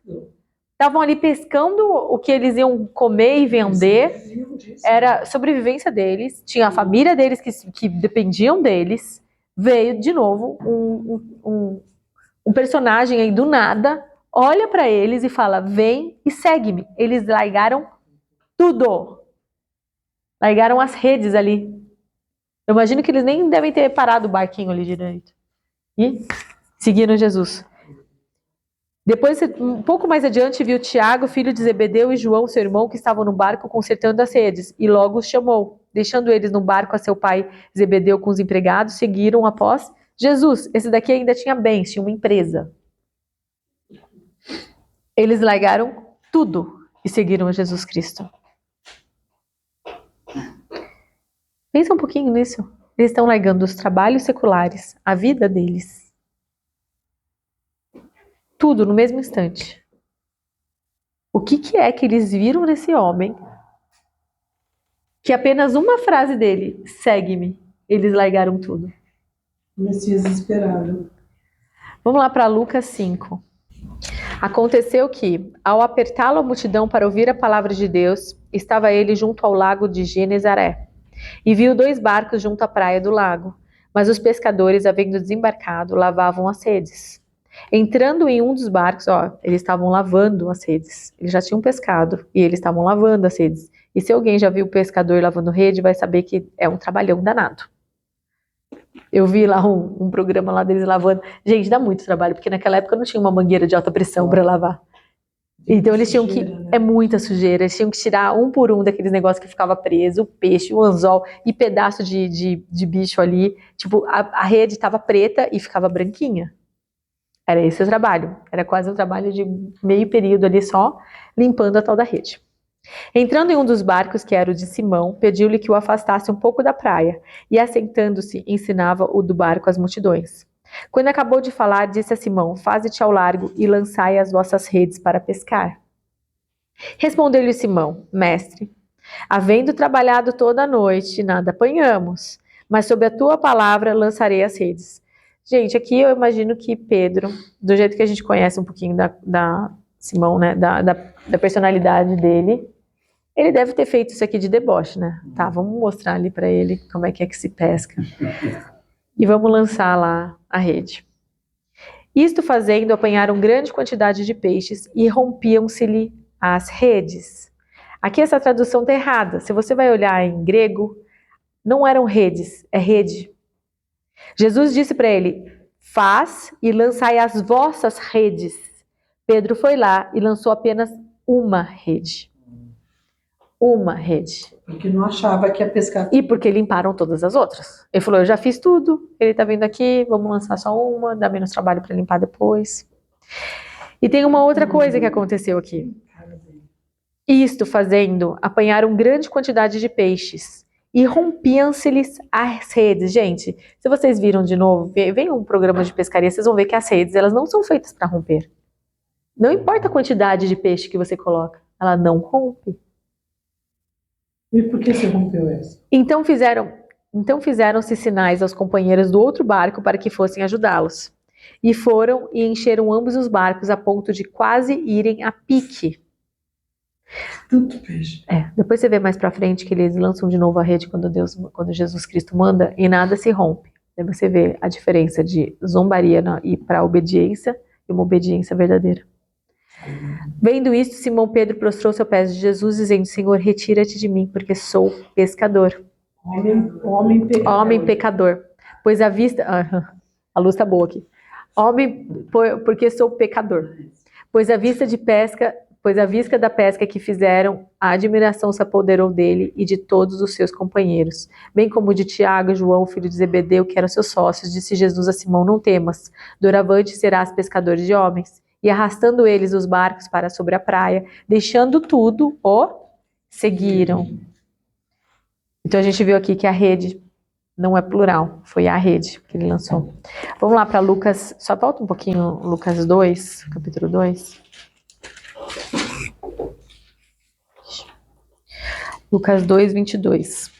estavam ali pescando o que eles iam comer e vender. Era a sobrevivência deles, tinha a família deles que dependiam deles. Veio de novo um personagem aí do nada, olha para eles e fala: vem e segue-me. Eles largaram tudo. Largaram as redes ali. Eu imagino que eles nem devem ter parado o barquinho ali direito. E seguiram Jesus. Depois, um pouco mais adiante, viu Tiago, filho de Zebedeu, e João, seu irmão, que estavam no barco consertando as redes, e logo os chamou. Deixando eles no barco a seu pai Zebedeu com os empregados, seguiram após Jesus. Esse daqui ainda tinha bens, tinha uma empresa. Eles largaram tudo e seguiram a Jesus Cristo. Pensa um pouquinho nisso. Eles estão largando os trabalhos seculares, a vida deles. Tudo no mesmo instante. O que é que eles viram nesse homem? Que apenas uma frase dele, segue-me, eles largaram tudo. Messias esperado. Vamos lá para Lucas 5. Aconteceu que, ao apertá-lo a multidão para ouvir a palavra de Deus, estava ele junto ao lago de Genezaré. E viu 2 barcos junto à praia do lago, mas os pescadores, havendo desembarcado, lavavam as redes. Entrando em um dos barcos, eles estavam lavando as redes. Eles já tinham pescado e eles estavam lavando as redes. E se alguém já viu o pescador lavando rede, vai saber que é um trabalhão danado. Eu vi lá um programa lá deles lavando. Gente, dá muito trabalho, porque naquela época não tinha uma mangueira de alta pressão para lavar. Então eles tinham que... É muita sujeira. Eles tinham que tirar um por um daqueles negócios que ficava preso, o peixe, o anzol e pedaço de bicho ali. Tipo, a rede estava preta e ficava branquinha. Era esse o trabalho. Era quase um trabalho de meio período ali só, limpando a tal da rede. Entrando em um dos barcos, que era o de Simão, pediu-lhe que o afastasse um pouco da praia, e assentando-se, ensinava o do barco às multidões. Quando acabou de falar, disse a Simão: faze-te ao largo e lançai as vossas redes para pescar. Respondeu-lhe Simão: mestre, havendo trabalhado toda a noite, nada apanhamos, mas sob a tua palavra lançarei as redes. Gente, aqui eu imagino que Pedro, do jeito que a gente conhece um pouquinho da Simão, né, da personalidade dele, ele deve ter feito isso aqui de deboche, né? Tá, vamos mostrar ali para ele como é que se pesca. E vamos lançar lá a rede. Isto fazendo, apanharam grande quantidade de peixes e rompiam-se-lhe as redes. Aqui essa tradução está errada. Se você vai olhar em grego, não eram redes, é rede. Jesus disse para ele: faz e lançai as vossas redes. Pedro foi lá e lançou apenas uma rede. Uma rede. Porque não achava que ia pescar. E porque limparam todas as outras. Ele falou: eu já fiz tudo, ele tá vindo aqui, vamos lançar só uma, dá menos trabalho para limpar depois. E tem uma outra coisa que aconteceu aqui. Isto fazendo, apanharam grande quantidade de peixes e rompiam-se-lhes as redes. Gente, se vocês viram de novo, vem um programa de pescaria, vocês vão ver que as redes, elas não são feitas para romper. Não importa a quantidade de peixe que você coloca, ela não rompe. E por que você rompeu essa? Então fizeram-se sinais aos companheiros do outro barco para que fossem ajudá-los. E foram e encheram ambos os barcos a ponto de quase irem a pique. Tanto peixe. Depois você vê mais pra frente que eles lançam de novo a rede quando Jesus Cristo manda e nada se rompe. Aí você vê a diferença de zombaria e para obediência e uma obediência verdadeira. Vendo isto, Simão Pedro prostrou-se aos pés de Jesus, dizendo: Senhor, retira-te de mim, porque sou pescador. Homem pecador. Homem pecador. Pois a vista... a luz tá boa aqui. Porque sou pecador. Pois a vista da pesca que fizeram, a admiração se apoderou dele e de todos os seus companheiros, bem como de Tiago, João, filho de Zebedeu, que eram seus sócios. Disse Jesus a Simão: não temas, doravante serás pescador de homens. E arrastando eles os barcos para sobre a praia, deixando tudo, o seguiram. Então a gente viu aqui que a rede não é plural, foi a rede que ele lançou. Vamos lá para Lucas, só volta um pouquinho, Lucas 2, capítulo 2. Lucas 2, 22.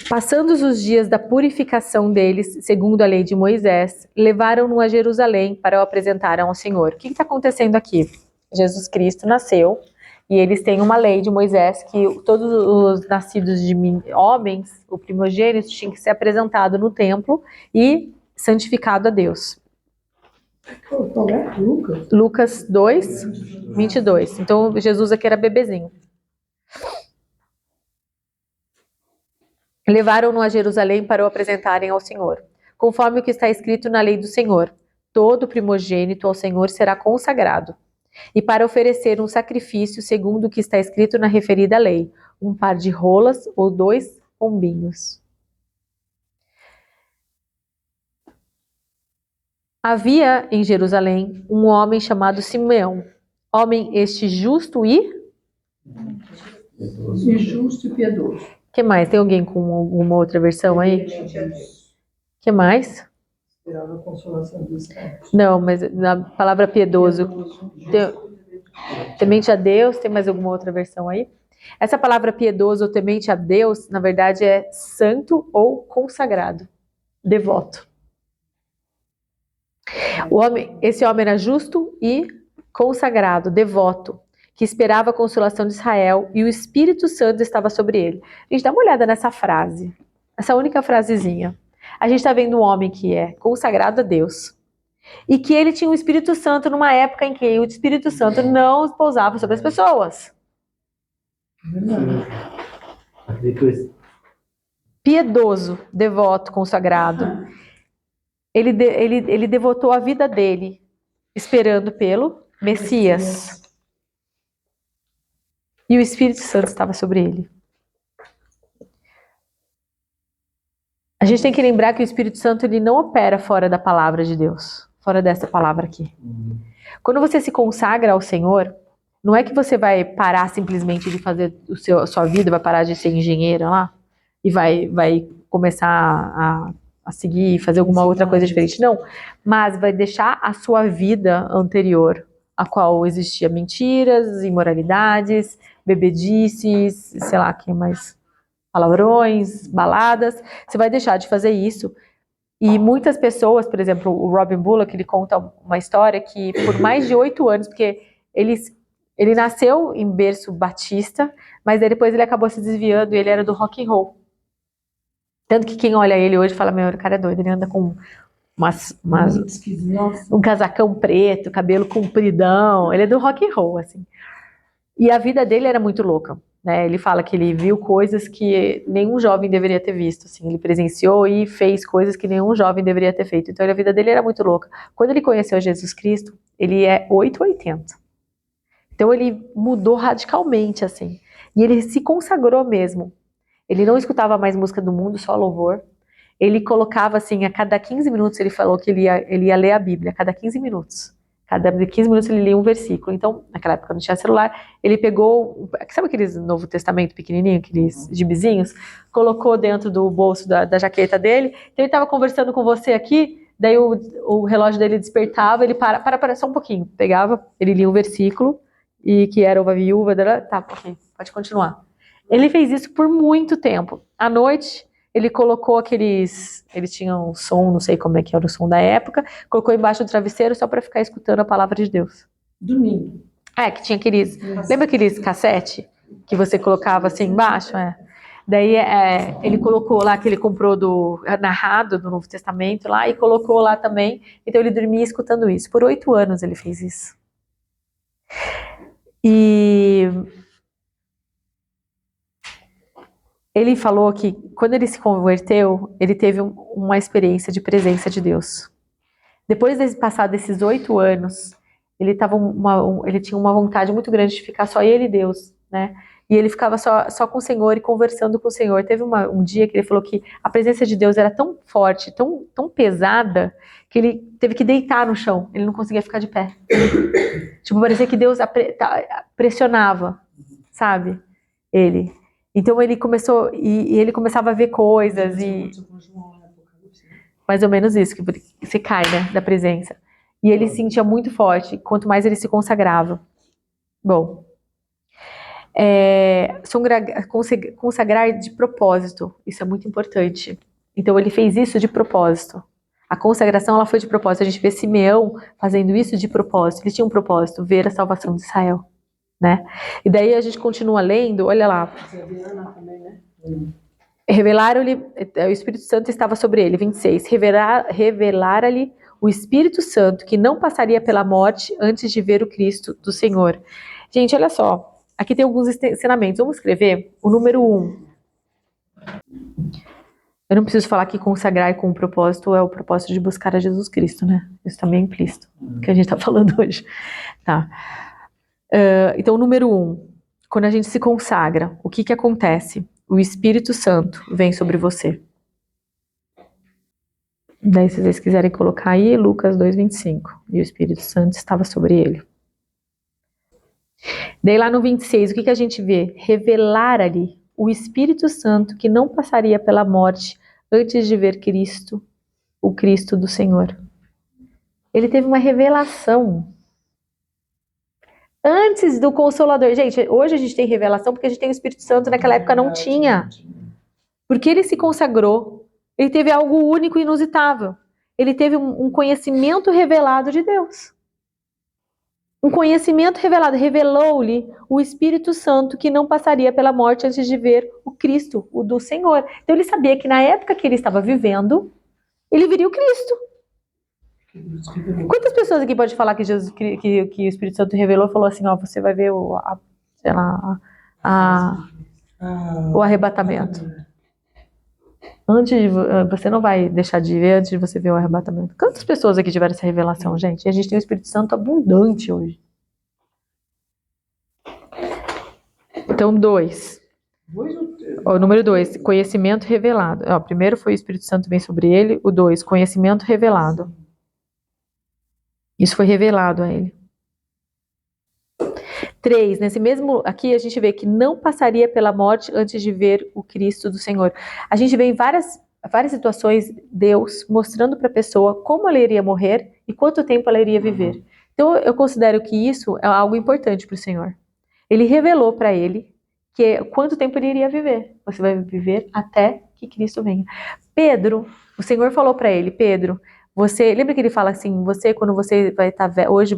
Passando os dias da purificação deles, segundo a lei de Moisés, levaram-no a Jerusalém para o apresentarem ao Senhor. O que está acontecendo aqui? Jesus Cristo nasceu e eles têm uma lei de Moisés que todos os nascidos de homens, o primogênito, tinha que ser apresentado no templo e santificado a Deus. Qual é? Lucas? Lucas 2, 22. Então Jesus aqui era bebezinho. Levaram-no a Jerusalém para o apresentarem ao Senhor. Conforme o que está escrito na lei do Senhor, todo primogênito ao Senhor será consagrado. E para oferecer um sacrifício segundo o que está escrito na referida lei, um par de rolas ou 2 pombinhos. Havia em Jerusalém um homem chamado Simeão, homem este justo e... Justo e piedoso. Que mais? Tem alguém com alguma outra versão aí? Que mais? Esperava a consolação dos santos. Não, mas na palavra piedoso, temente a Deus, tem mais alguma outra versão aí? Essa palavra piedoso ou temente a Deus, na verdade é santo ou consagrado, devoto. Esse homem era justo e consagrado, devoto, que esperava a consolação de Israel, e o Espírito Santo estava sobre ele. A gente dá uma olhada nessa frase, essa única frasezinha. A gente está vendo um homem que é consagrado a Deus, e que ele tinha o Espírito Santo numa época em que o Espírito Santo não pousava sobre as pessoas. Piedoso, devoto, consagrado. Ele devotou a vida dele esperando pelo Messias. E o Espírito Santo estava sobre ele. A gente tem que lembrar que o Espírito Santo ele não opera fora da palavra de Deus, fora dessa palavra aqui. Quando você se consagra ao Senhor, não é que você vai parar simplesmente de fazer a sua vida, vai parar de ser engenheira lá e vai começar a seguir, fazer alguma outra coisa diferente. Não, mas vai deixar a sua vida anterior, a qual existia mentiras, imoralidades, bebedices, sei lá, que mais, palavrões, baladas. Você vai deixar de fazer isso. E muitas pessoas, por exemplo, o Robin Bullock, ele conta uma história que por mais de 8 anos, porque ele nasceu em berço batista, mas aí depois ele acabou se desviando e ele era do rock and roll. Tanto que quem olha ele hoje fala, meu, o cara é doido, ele anda com um casacão preto, cabelo compridão, ele é do rock and roll, assim. E a vida dele era muito louca, né? Ele fala que ele viu coisas que nenhum jovem deveria ter visto, assim. Ele presenciou e fez coisas que nenhum jovem deveria ter feito. Então a vida dele era muito louca. Quando ele conheceu Jesus Cristo, ele é 880. Então ele mudou radicalmente, assim. E ele se consagrou mesmo. Ele não escutava mais música do mundo, só louvor. Ele colocava assim, a cada 15 minutos ele falou que ele ia ler a Bíblia, a cada 15 minutos. Cada 15 minutos ele lia um versículo. Então, naquela época não tinha celular, ele pegou, sabe aqueles Novo Testamento pequenininho, aqueles gibizinhos? Colocou dentro do bolso da jaqueta dele. Então ele estava conversando com você aqui, daí o relógio dele despertava, ele para só um pouquinho. Pegava, ele lia um versículo, e que era uma viúva, tá, ok, pode continuar. Ele fez isso por muito tempo. À noite, ele colocou aqueles... Eles tinham um som, não sei como é que era o som da época, colocou embaixo do travesseiro só para ficar escutando a palavra de Deus. Domingo. Que tinha aqueles... Lembra aqueles cassete que você colocava assim embaixo? Daí ele colocou lá que ele comprou narrado do Novo Testamento lá e colocou lá também. Então ele dormia escutando isso. Por 8 anos ele fez isso. E ele falou que quando ele se converteu, ele teve uma experiência de presença de Deus. Depois de passar desses 8 anos, ele tinha uma vontade muito grande de ficar só ele e Deus, né? E ele ficava só com o Senhor e conversando com o Senhor. Teve um dia que ele falou que a presença de Deus era tão forte, tão pesada, que ele teve que deitar no chão. Ele não conseguia ficar de pé. Tipo, parecia que Deus pressionava, sabe? Ele. Então ele começou, e ele começava a ver coisas, e mais ou menos isso, que você cai, né, da presença. E ele se sentia muito forte, quanto mais ele se consagrava. Bom, consagrar de propósito, isso é muito importante. Então ele fez isso de propósito. A consagração ela foi de propósito. A gente vê Simeão fazendo isso de propósito. Ele tinha um propósito, ver a salvação de Israel, né? E daí a gente continua lendo, olha lá. Revelaram-lhe, o Espírito Santo estava sobre ele, 26. Revelara-lhe o Espírito Santo que não passaria pela morte antes de ver o Cristo do Senhor. Gente, olha só. Aqui tem alguns ensinamentos. Vamos escrever o número 1. Eu não preciso falar que consagrar com o propósito é o propósito de buscar a Jesus Cristo, né? Isso também é implícito, que a gente está falando hoje. Tá. Então, o número 1. Quando a gente se consagra, o que acontece? O Espírito Santo vem sobre você. Daí, se vocês quiserem colocar aí, Lucas 2:25. E o Espírito Santo estava sobre ele. Daí lá no 26, o que a gente vê? Revelar-lhe o Espírito Santo que não passaria pela morte antes de ver Cristo, o Cristo do Senhor. Ele teve uma revelação antes do Consolador. Gente, hoje a gente tem revelação porque a gente tem o Espírito Santo, naquela época não tinha. Porque ele se consagrou, ele teve algo único e inusitável. Ele teve um conhecimento revelado de Deus. Um conhecimento revelado, revelou-lhe o Espírito Santo que não passaria pela morte antes de ver o Cristo, o do Senhor. Então ele sabia que na época que ele estava vivendo, ele viria o Cristo. Quantas pessoas aqui pode falar que o Espírito Santo revelou e falou assim, ó, você vai ver o arrebatamento. Você não vai deixar de ver antes de você ver o arrebatamento. Quantas pessoas aqui tiveram essa revelação, gente? E a gente tem o Espírito Santo abundante hoje. Então, 2. O número 2, conhecimento revelado. Primeiro foi o Espírito Santo vem sobre ele. O 2, conhecimento revelado. Isso foi revelado a ele. 3, nesse mesmo, aqui a gente vê que não passaria pela morte antes de ver o Cristo do Senhor. A gente vê em várias situações Deus mostrando para a pessoa como ela iria morrer e quanto tempo ela iria viver. Então eu considero que isso é algo importante para o Senhor. Ele revelou para ele quanto tempo ele iria viver. Você vai viver até que Cristo venha. Pedro, o Senhor falou para ele, Pedro, lembra que ele fala assim, quando você vai estar hoje,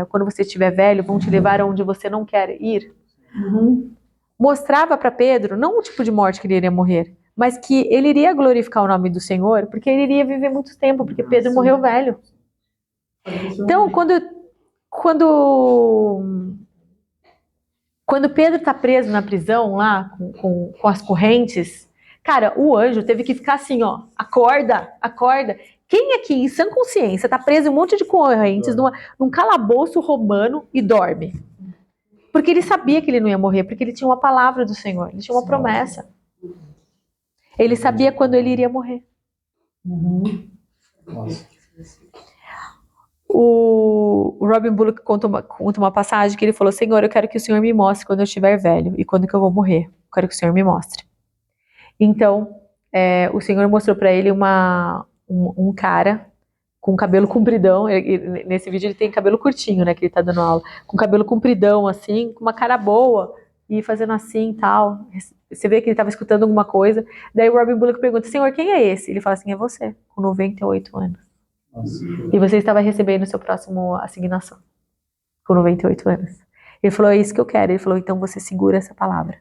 quando você estiver velho, vão te levar aonde você não quer ir? Uhum. Mostrava para Pedro, não o tipo de morte que ele iria morrer, mas que ele iria glorificar o nome do Senhor, porque ele iria viver muito tempo, porque Pedro morreu velho. Então, quando Pedro está preso na prisão lá, com as correntes, cara, o anjo teve que ficar assim, ó, acorda, acorda. Quem aqui, em sã consciência, está preso em um monte de correntes, num calabouço romano e dorme? Porque ele sabia que ele não ia morrer, porque ele tinha uma palavra do Senhor, ele tinha uma promessa. Ele sabia quando ele iria morrer. Uhum. O Robin Bullock conta uma passagem que ele falou, Senhor, eu quero que o Senhor me mostre quando eu estiver velho e quando que eu vou morrer. Eu quero que o Senhor me mostre. Então, o Senhor mostrou para ele um cara com cabelo compridão, nesse vídeo ele tem cabelo curtinho, né, que ele tá dando aula, com cabelo compridão assim, com uma cara boa, e ir fazendo assim e tal. Você vê que ele estava escutando alguma coisa. Daí o Robin Bullock pergunta, Senhor, quem é esse? Ele fala assim, é você, com 98 anos. Nossa. E você estava recebendo o seu próximo assignação, com 98 anos. Ele falou, é isso que eu quero. Ele falou, então você segura essa palavra.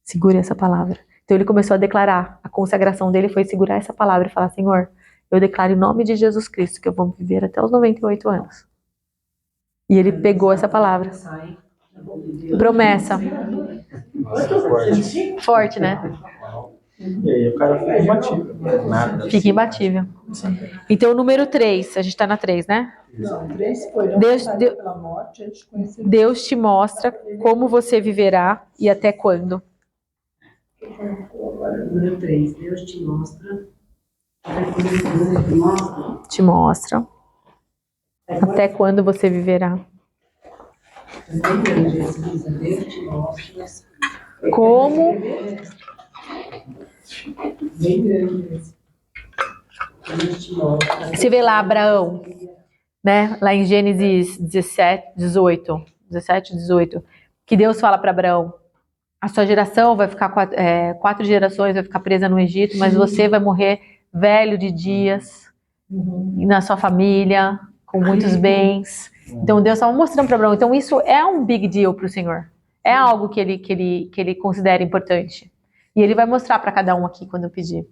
Segure essa palavra. Então ele começou a declarar, a consagração dele foi segurar essa palavra e falar, Senhor, eu declaro em nome de Jesus Cristo que eu vou viver até os 98 anos. E ele pegou essa palavra. Promessa. Nossa, forte. Forte, né? E aí o cara fica imbatível. Nada. Fica imbatível. Então, o número 3, a gente tá na 3, né? Não, 3 foi, não Deus- passar Deus- pela morte, antes de conhecer Deus te mostra como você viverá e até quando. Número 3, Deus te mostra. Deus te mostra. Te mostra até quando você viverá. Bem grande esse livro. Deus te mostra. Como Bem grande esse. Deus te mostra. você vê lá Abraão, né? Lá em Gênesis 18, que Deus fala para Abraão, a sua geração vai ficar 4 gerações, vai ficar presa no Egito, mas você vai morrer velho de dias, na sua família, com muitos bens. Então Deus estava mostrando para Abraão. Então isso é um big deal para o Senhor. É algo que ele considera importante. E ele vai mostrar para cada um aqui quando eu pedir.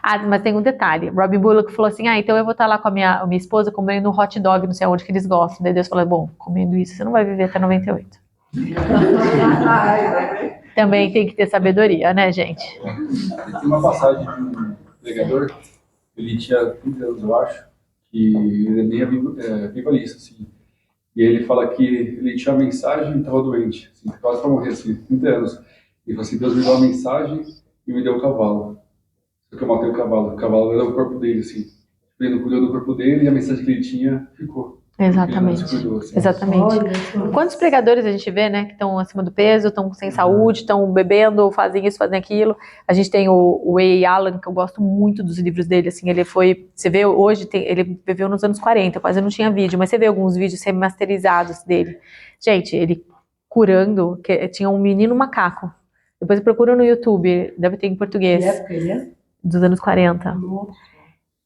Ah, mas tem um detalhe. Robin Bullock falou assim, então eu vou estar lá com a minha esposa comendo um hot dog, não sei onde que eles gostam. Daí Deus falou, bom, comendo isso você não vai viver até 98. Também tem que ter sabedoria, né, gente? Tem uma passagem de um pregador, ele tinha 30 anos, eu acho, que ele é bem vivalista, assim. E ele fala que ele tinha uma mensagem e estava doente, assim, quase para morrer, assim, 30 anos. Ele falou assim, Deus me deu uma mensagem e me deu um cavalo. Só que eu matei o cavalo era o corpo dele, assim. Ele não cuidou do corpo dele e a mensagem que ele tinha ficou. Exatamente. Cuidou, assim. Exatamente. Quantos pregadores a gente vê, né, que estão acima do peso, estão sem saúde, estão bebendo, fazem isso, fazem aquilo. A gente tem o Ray Allen, que eu gosto muito dos livros dele, assim, ele foi, você vê hoje, ele viveu nos anos 40, quase não tinha vídeo, mas você vê alguns vídeos remasterizados dele. Gente, ele curando, tinha um menino macaco. Depois procura no YouTube, deve ter em português. que época ele é? Dos anos 40.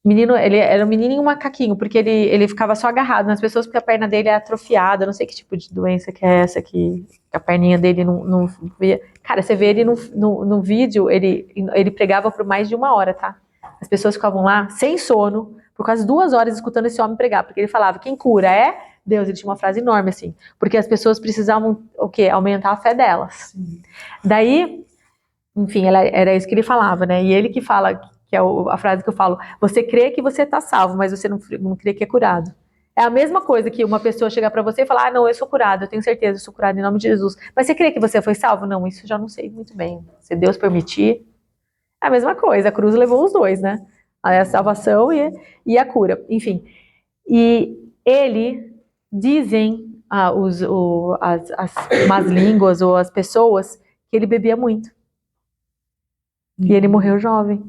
Menino, ele era um menininho macaquinho, porque ele ficava só agarrado nas pessoas, porque a perna dele é atrofiada, não sei que tipo de doença que é essa, que a perninha dele não via. Cara, você vê ele no vídeo, ele pregava por mais de 1 hora, tá? As pessoas ficavam lá, sem sono, por quase 2 horas escutando esse homem pregar, porque ele falava, quem cura é Deus. Ele tinha uma frase enorme, assim, porque as pessoas precisavam, o quê? Aumentar a fé delas. Sim. Daí, enfim, era isso que ele falava, né? E ele que fala, que é a frase que eu falo, você crê que você está salvo, mas você não crê que é curado. É a mesma coisa que uma pessoa chegar para você e falar, não, eu sou curado, eu tenho certeza, eu sou curado em nome de Jesus. Mas você crê que você foi salvo? Não, isso eu já não sei muito bem. Se Deus permitir, é a mesma coisa, a cruz levou os dois, né? A salvação e a cura, enfim. E dizem as más línguas ou as pessoas que ele bebia muito. E ele morreu jovem.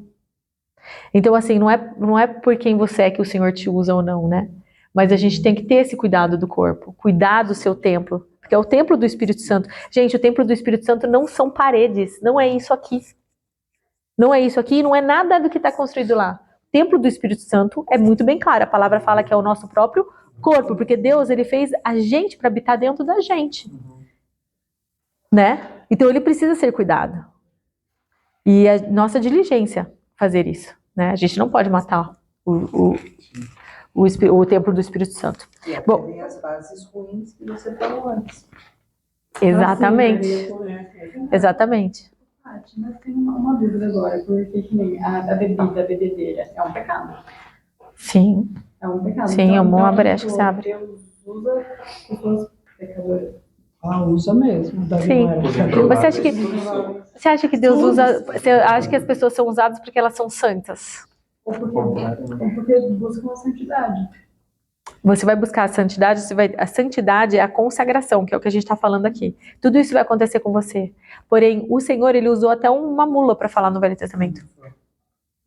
Então, assim, não é por quem você é que o Senhor te usa ou não, né? Mas a gente tem que ter esse cuidado do corpo, cuidar do seu templo, porque é o templo do Espírito Santo. Gente, o templo do Espírito Santo não são paredes, não é isso aqui. Não é isso aqui, não é nada do que está construído lá. O templo do Espírito Santo é muito bem claro, a palavra fala que é o nosso próprio corpo, porque Deus, ele fez a gente para habitar dentro da gente. Né? Então, ele precisa ser cuidado. E a nossa diligência fazer isso, né? A gente não pode matar o templo do Espírito Santo. E até Bom, vem as bases ruins que você falou antes. Exatamente. Exatamente. Mas tem uma dúvida agora, porque que nem a bebida, a bebedeira, é um pecado. Sim. É um pecado. Sim, é uma brecha que você abre. Deus usa pessoas pecadoras. Usa mesmo. Sim. Mas você acha que Deus usa... Você acha que as pessoas são usadas porque elas são santas? Ou porque buscam a santidade. Você vai buscar a santidade, a santidade é a consagração, que é o que a gente está falando aqui. Tudo isso vai acontecer com você. Porém, o Senhor, ele usou até uma mula para falar no Velho Testamento.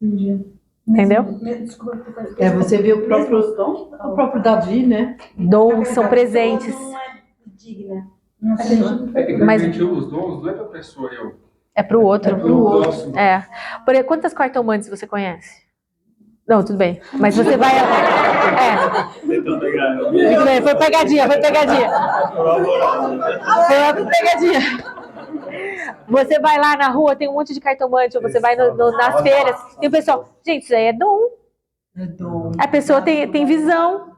Entendi. Entendeu? Você vê o próprio Davi, né? Dons são presentes. Não é digna. É que Mas- realmente os dons não é para a pessoa, É pro outro. é para o próximo. É. Por aí, quantas cartomantes você conhece? Não, tudo bem. Mas você vai. Tentou pegar. Tudo bem, foi pegadinha. Foi uma pegadinha. Você vai lá na rua, tem um monte de cartomante, ou você vai nas feiras, tem o pessoal. Gente, isso aí é dom. É dom. A pessoa tem visão.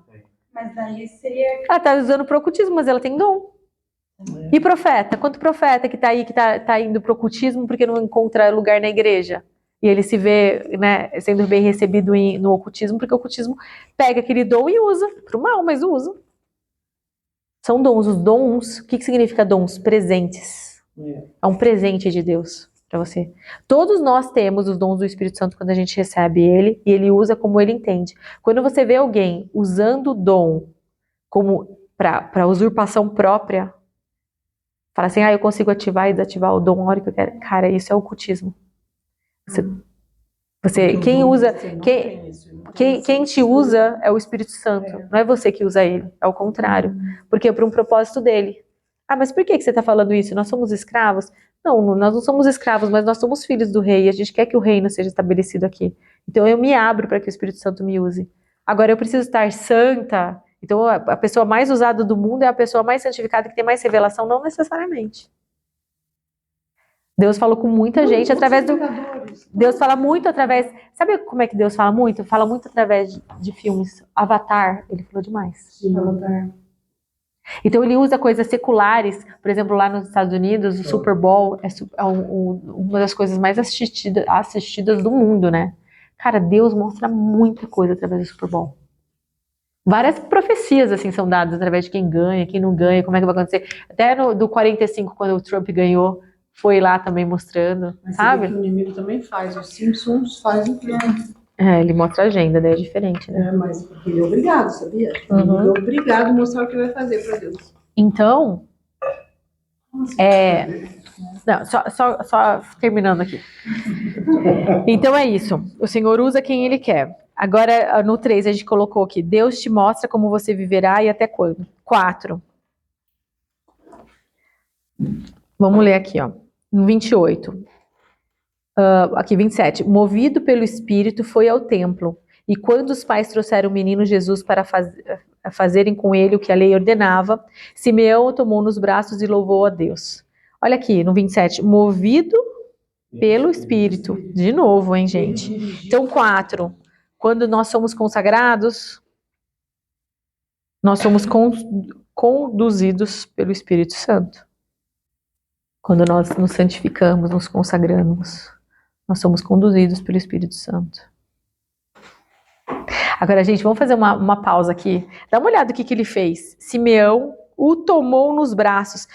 Mas daí seria. Ela tá usando pro ocultismo, mas ela tem dom. E profeta? Quanto profeta que tá aí, que tá indo pro ocultismo porque não encontra lugar na igreja? E ele se vê, né, sendo bem recebido no ocultismo, porque o ocultismo pega aquele dom e usa pro mal, mas usa. São dons. Os dons, o que significa dons? Presentes. É um presente de Deus para você. Todos nós temos os dons do Espírito Santo quando a gente recebe ele, e ele usa como ele entende. Quando você vê alguém usando o dom como para usurpação própria, fala assim, eu consigo ativar e desativar o dom a hora que eu quero. Cara, isso é ocultismo. Quem te usa é o Espírito Santo, não é você que usa ele, é o contrário, porque é para um propósito dele. Mas por que você está falando isso? Nós somos escravos? Não, nós não somos escravos, mas nós somos filhos do rei, e a gente quer que o reino seja estabelecido aqui. Então eu me abro para que o Espírito Santo me use. Agora eu preciso estar santa, então a pessoa mais usada do mundo é a pessoa mais santificada, que tem mais revelação? Não necessariamente. Deus falou com muita gente através do... Deus fala muito através... Sabe como é que Deus fala muito? Fala muito através de filmes. Avatar, ele falou demais. Sim, Avatar. Então ele usa coisas seculares. Por exemplo, lá nos Estados Unidos, o Super Bowl é uma das coisas mais assistidas do mundo, né? Cara, Deus mostra muita coisa através do Super Bowl. Várias profecias assim são dadas através de quem ganha, quem não ganha, como é que vai acontecer. Até do 45, quando o Trump ganhou, foi lá também mostrando, Mas sabe? o inimigo também faz, os Simpsons faz o quê? Ele mostra a agenda, daí é diferente, né? Mas ele é obrigado, sabia? Ele é obrigado a mostrar o que vai fazer para Deus. Então, não, só terminando aqui. Então é isso, o Senhor usa quem Ele quer. Agora, no 3, a gente colocou aqui, Deus te mostra como você viverá e até quando. 4. Vamos ler aqui, ó. No 28. Aqui, 27. Movido pelo Espírito, foi ao templo. E quando os pais trouxeram o menino Jesus para fazerem com ele o que a lei ordenava, Simeão o tomou nos braços e louvou a Deus. Olha aqui, no 27. Movido pelo Espírito. De novo, hein, gente? Então, 4. Quando nós somos consagrados, nós somos conduzidos pelo Espírito Santo. Quando nós nos santificamos, nos consagramos, nós somos conduzidos pelo Espírito Santo. Agora, gente, vamos fazer uma pausa aqui. Dá uma olhada no que ele fez. Simeão o tomou nos braços.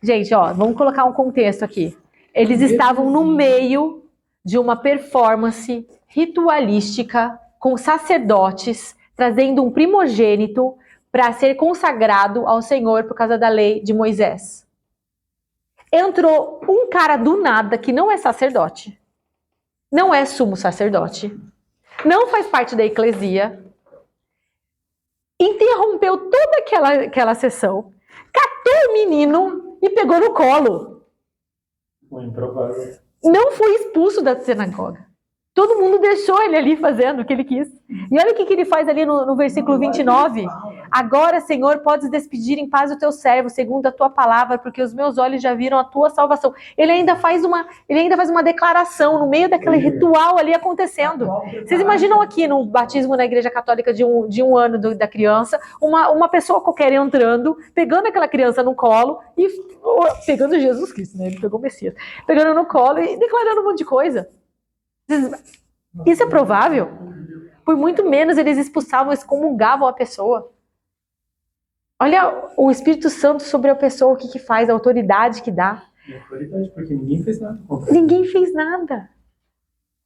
Gente, ó, vamos colocar um contexto aqui. Eles estavam no meio de uma performance ritualística com sacerdotes trazendo um primogênito para ser consagrado ao Senhor por causa da lei de Moisés. Entrou um cara do nada que não é sacerdote, não é sumo sacerdote, não faz parte da eclesia, interrompeu toda aquela sessão, catou o menino e pegou no colo. Improvável. Não foi expulso da sinagoga. Todo mundo deixou ele ali fazendo o que ele quis. E olha o que ele faz ali no versículo 29. Agora, Senhor, podes despedir em paz o teu servo, segundo a tua palavra, porque os meus olhos já viram a tua salvação. Ele ainda faz uma declaração no meio daquele ritual ali acontecendo. Vocês imaginam aqui no batismo na igreja católica de um ano da criança, uma pessoa qualquer entrando, pegando aquela criança no colo e pegando Jesus Cristo, né? Ele pegou o Messias. Pegando no colo e declarando um monte de coisa. Isso é provável? Por muito menos eles expulsavam, excomungavam a pessoa. Olha o Espírito Santo sobre a pessoa, o que faz, a autoridade que dá. Autoridade, porque ninguém fez nada. Ninguém fez nada.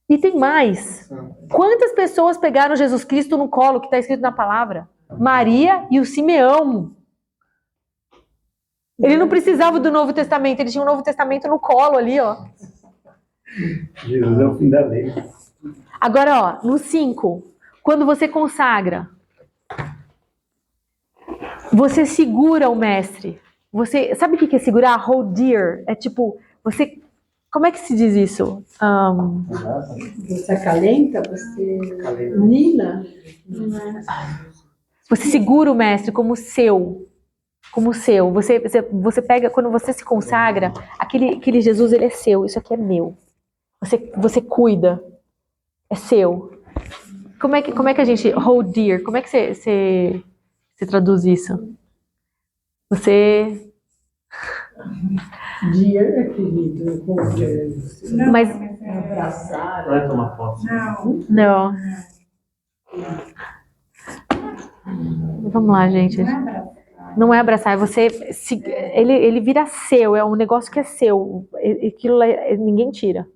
E tem mais. Quantas pessoas pegaram Jesus Cristo no colo, que está escrito na palavra? Maria e o Simeão. Ele não precisava do Novo Testamento, ele tinha o Novo Testamento no colo ali, ó. Jesus é o fim da lei. Agora, ó, no 5, quando você consagra, você segura o mestre. você sabe o que é segurar? Hold dear. É tipo, você, como é que se diz isso? Você acalenta, você nina. Você segura o mestre como seu. Como seu. Você pega, quando você se consagra, aquele Jesus, ele é seu. Isso aqui é meu. Você cuida. É seu. Como é que a gente... Hold dear. Como é que você traduz isso? Você... Dia é querido, Mas... abraçar. Vai tomar posse. Não. Vamos lá, gente. Não é abraçar, é você... Ele vira seu, é um negócio que é seu. Aquilo ninguém tira.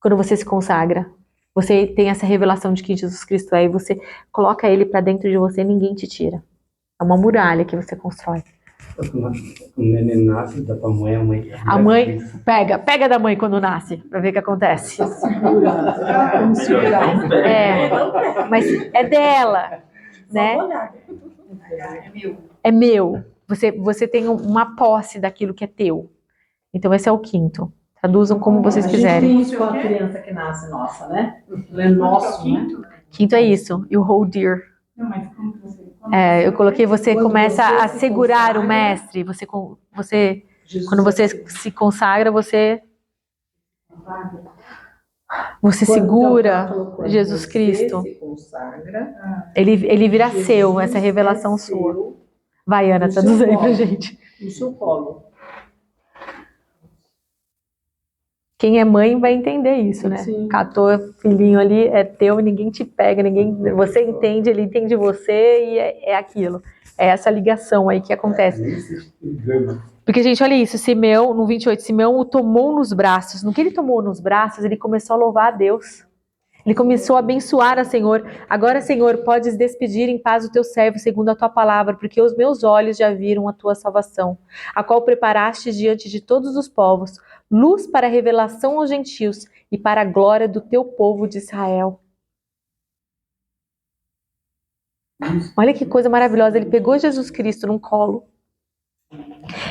Quando você se consagra. Você tem essa revelação de quem Jesus Cristo é e você coloca ele para dentro de você e ninguém te tira. É uma muralha que você constrói. Quando o neném nasce, dá pra mãe, A mãe pega da mãe quando nasce, pra ver o que acontece. Mas é dela, né? É meu. Você tem uma posse daquilo que é teu. Então esse é o quinto. Traduzam como vocês quiserem. A gente tem isso com a criança que nasce nossa, né? É nosso, né? Quinto é isso. E o hold dear. Não, mas como que você... Eu coloquei, você Quando começa você a se segurar consagra, o mestre. Quando você se consagra, você segura Jesus Cristo. Você se consagra, Ele vira Jesus seu, essa revelação é sua. seu Vai, Ana, no seu traduz aí pra colo. gente. no seu colo. Quem é mãe vai entender isso, né? Sim. Catou filhinho ali, é teu, ninguém te pega, você entende, ele entende você e é aquilo. É essa ligação aí que acontece. Porque, gente, olha isso, Simeão, no 28, Simeão o tomou nos braços. No que ele tomou nos braços, ele começou a louvar a Deus. Ele começou a abençoar a Senhor. Agora, Senhor, podes despedir em paz o teu servo segundo a tua palavra, porque os meus olhos já viram a tua salvação, a qual preparaste diante de todos os povos, luz para a revelação aos gentios e para a glória do teu povo de Israel. Olha que coisa maravilhosa. Ele pegou Jesus Cristo num colo.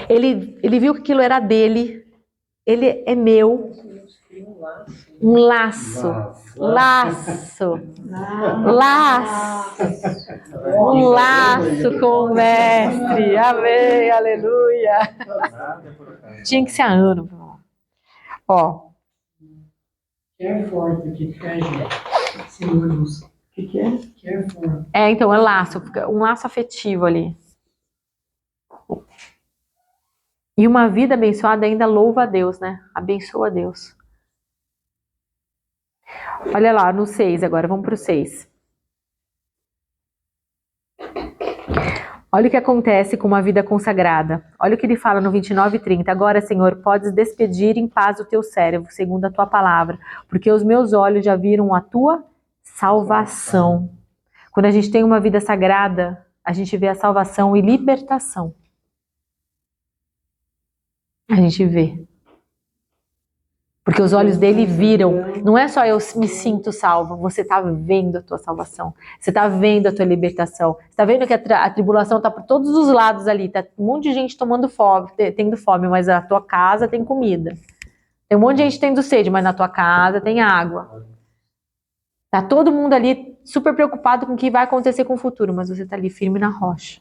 Ele viu que aquilo era dele. Ele é meu. Um laço. Um laço com o mestre. Amém, aleluia. Tinha que ser a Ana. Ó. Care for, porque treasure. Senhores. O que é? Care for. Então é laço. Um laço afetivo ali. E uma vida abençoada ainda louva a Deus, né? Abençoa a Deus. Olha lá, no 6 agora, vamos para o 6. Olha o que acontece com uma vida consagrada. Olha o que ele fala no 29 e 30. Agora, Senhor, podes despedir em paz o teu servo, segundo a tua palavra, porque os meus olhos já viram a tua salvação. Quando a gente tem uma vida sagrada, a gente vê a salvação e libertação. A gente vê. Porque os olhos dele viram. Não é só eu me sinto salvo, você está vendo a tua salvação. Você está vendo a tua libertação. Você está vendo que a tribulação está por todos os lados ali. Está um monte de gente tomando fome, tendo fome, mas a tua casa tem comida. Tem um monte de gente tendo sede, mas na tua casa tem água. Está todo mundo ali super preocupado com o que vai acontecer com o futuro, mas você está ali firme na rocha.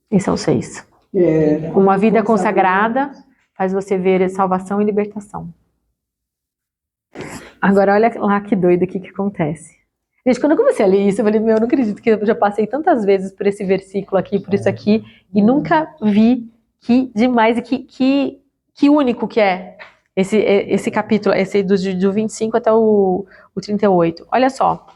Esse é o 6. Uma vida consagrada faz você ver salvação e libertação. Agora olha lá que doido aqui que acontece. Gente, quando eu comecei a ler isso, eu falei, eu não acredito que eu já passei tantas vezes por esse versículo aqui, por isso aqui, e nunca vi que demais, e que único que é esse capítulo, esse do 25 até o 38. Olha só.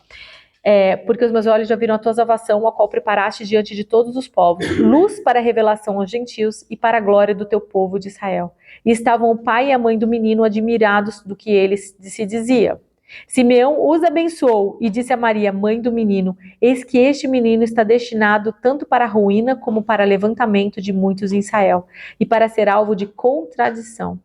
Porque os meus olhos já viram a tua salvação, a qual preparaste diante de todos os povos, luz para a revelação aos gentios e para a glória do teu povo de Israel. E estavam o pai e a mãe do menino admirados do que ele se dizia. Simeão os abençoou e disse a Maria, mãe do menino, eis que este menino está destinado tanto para a ruína como para levantamento de muitos em Israel, e para ser alvo de contradição.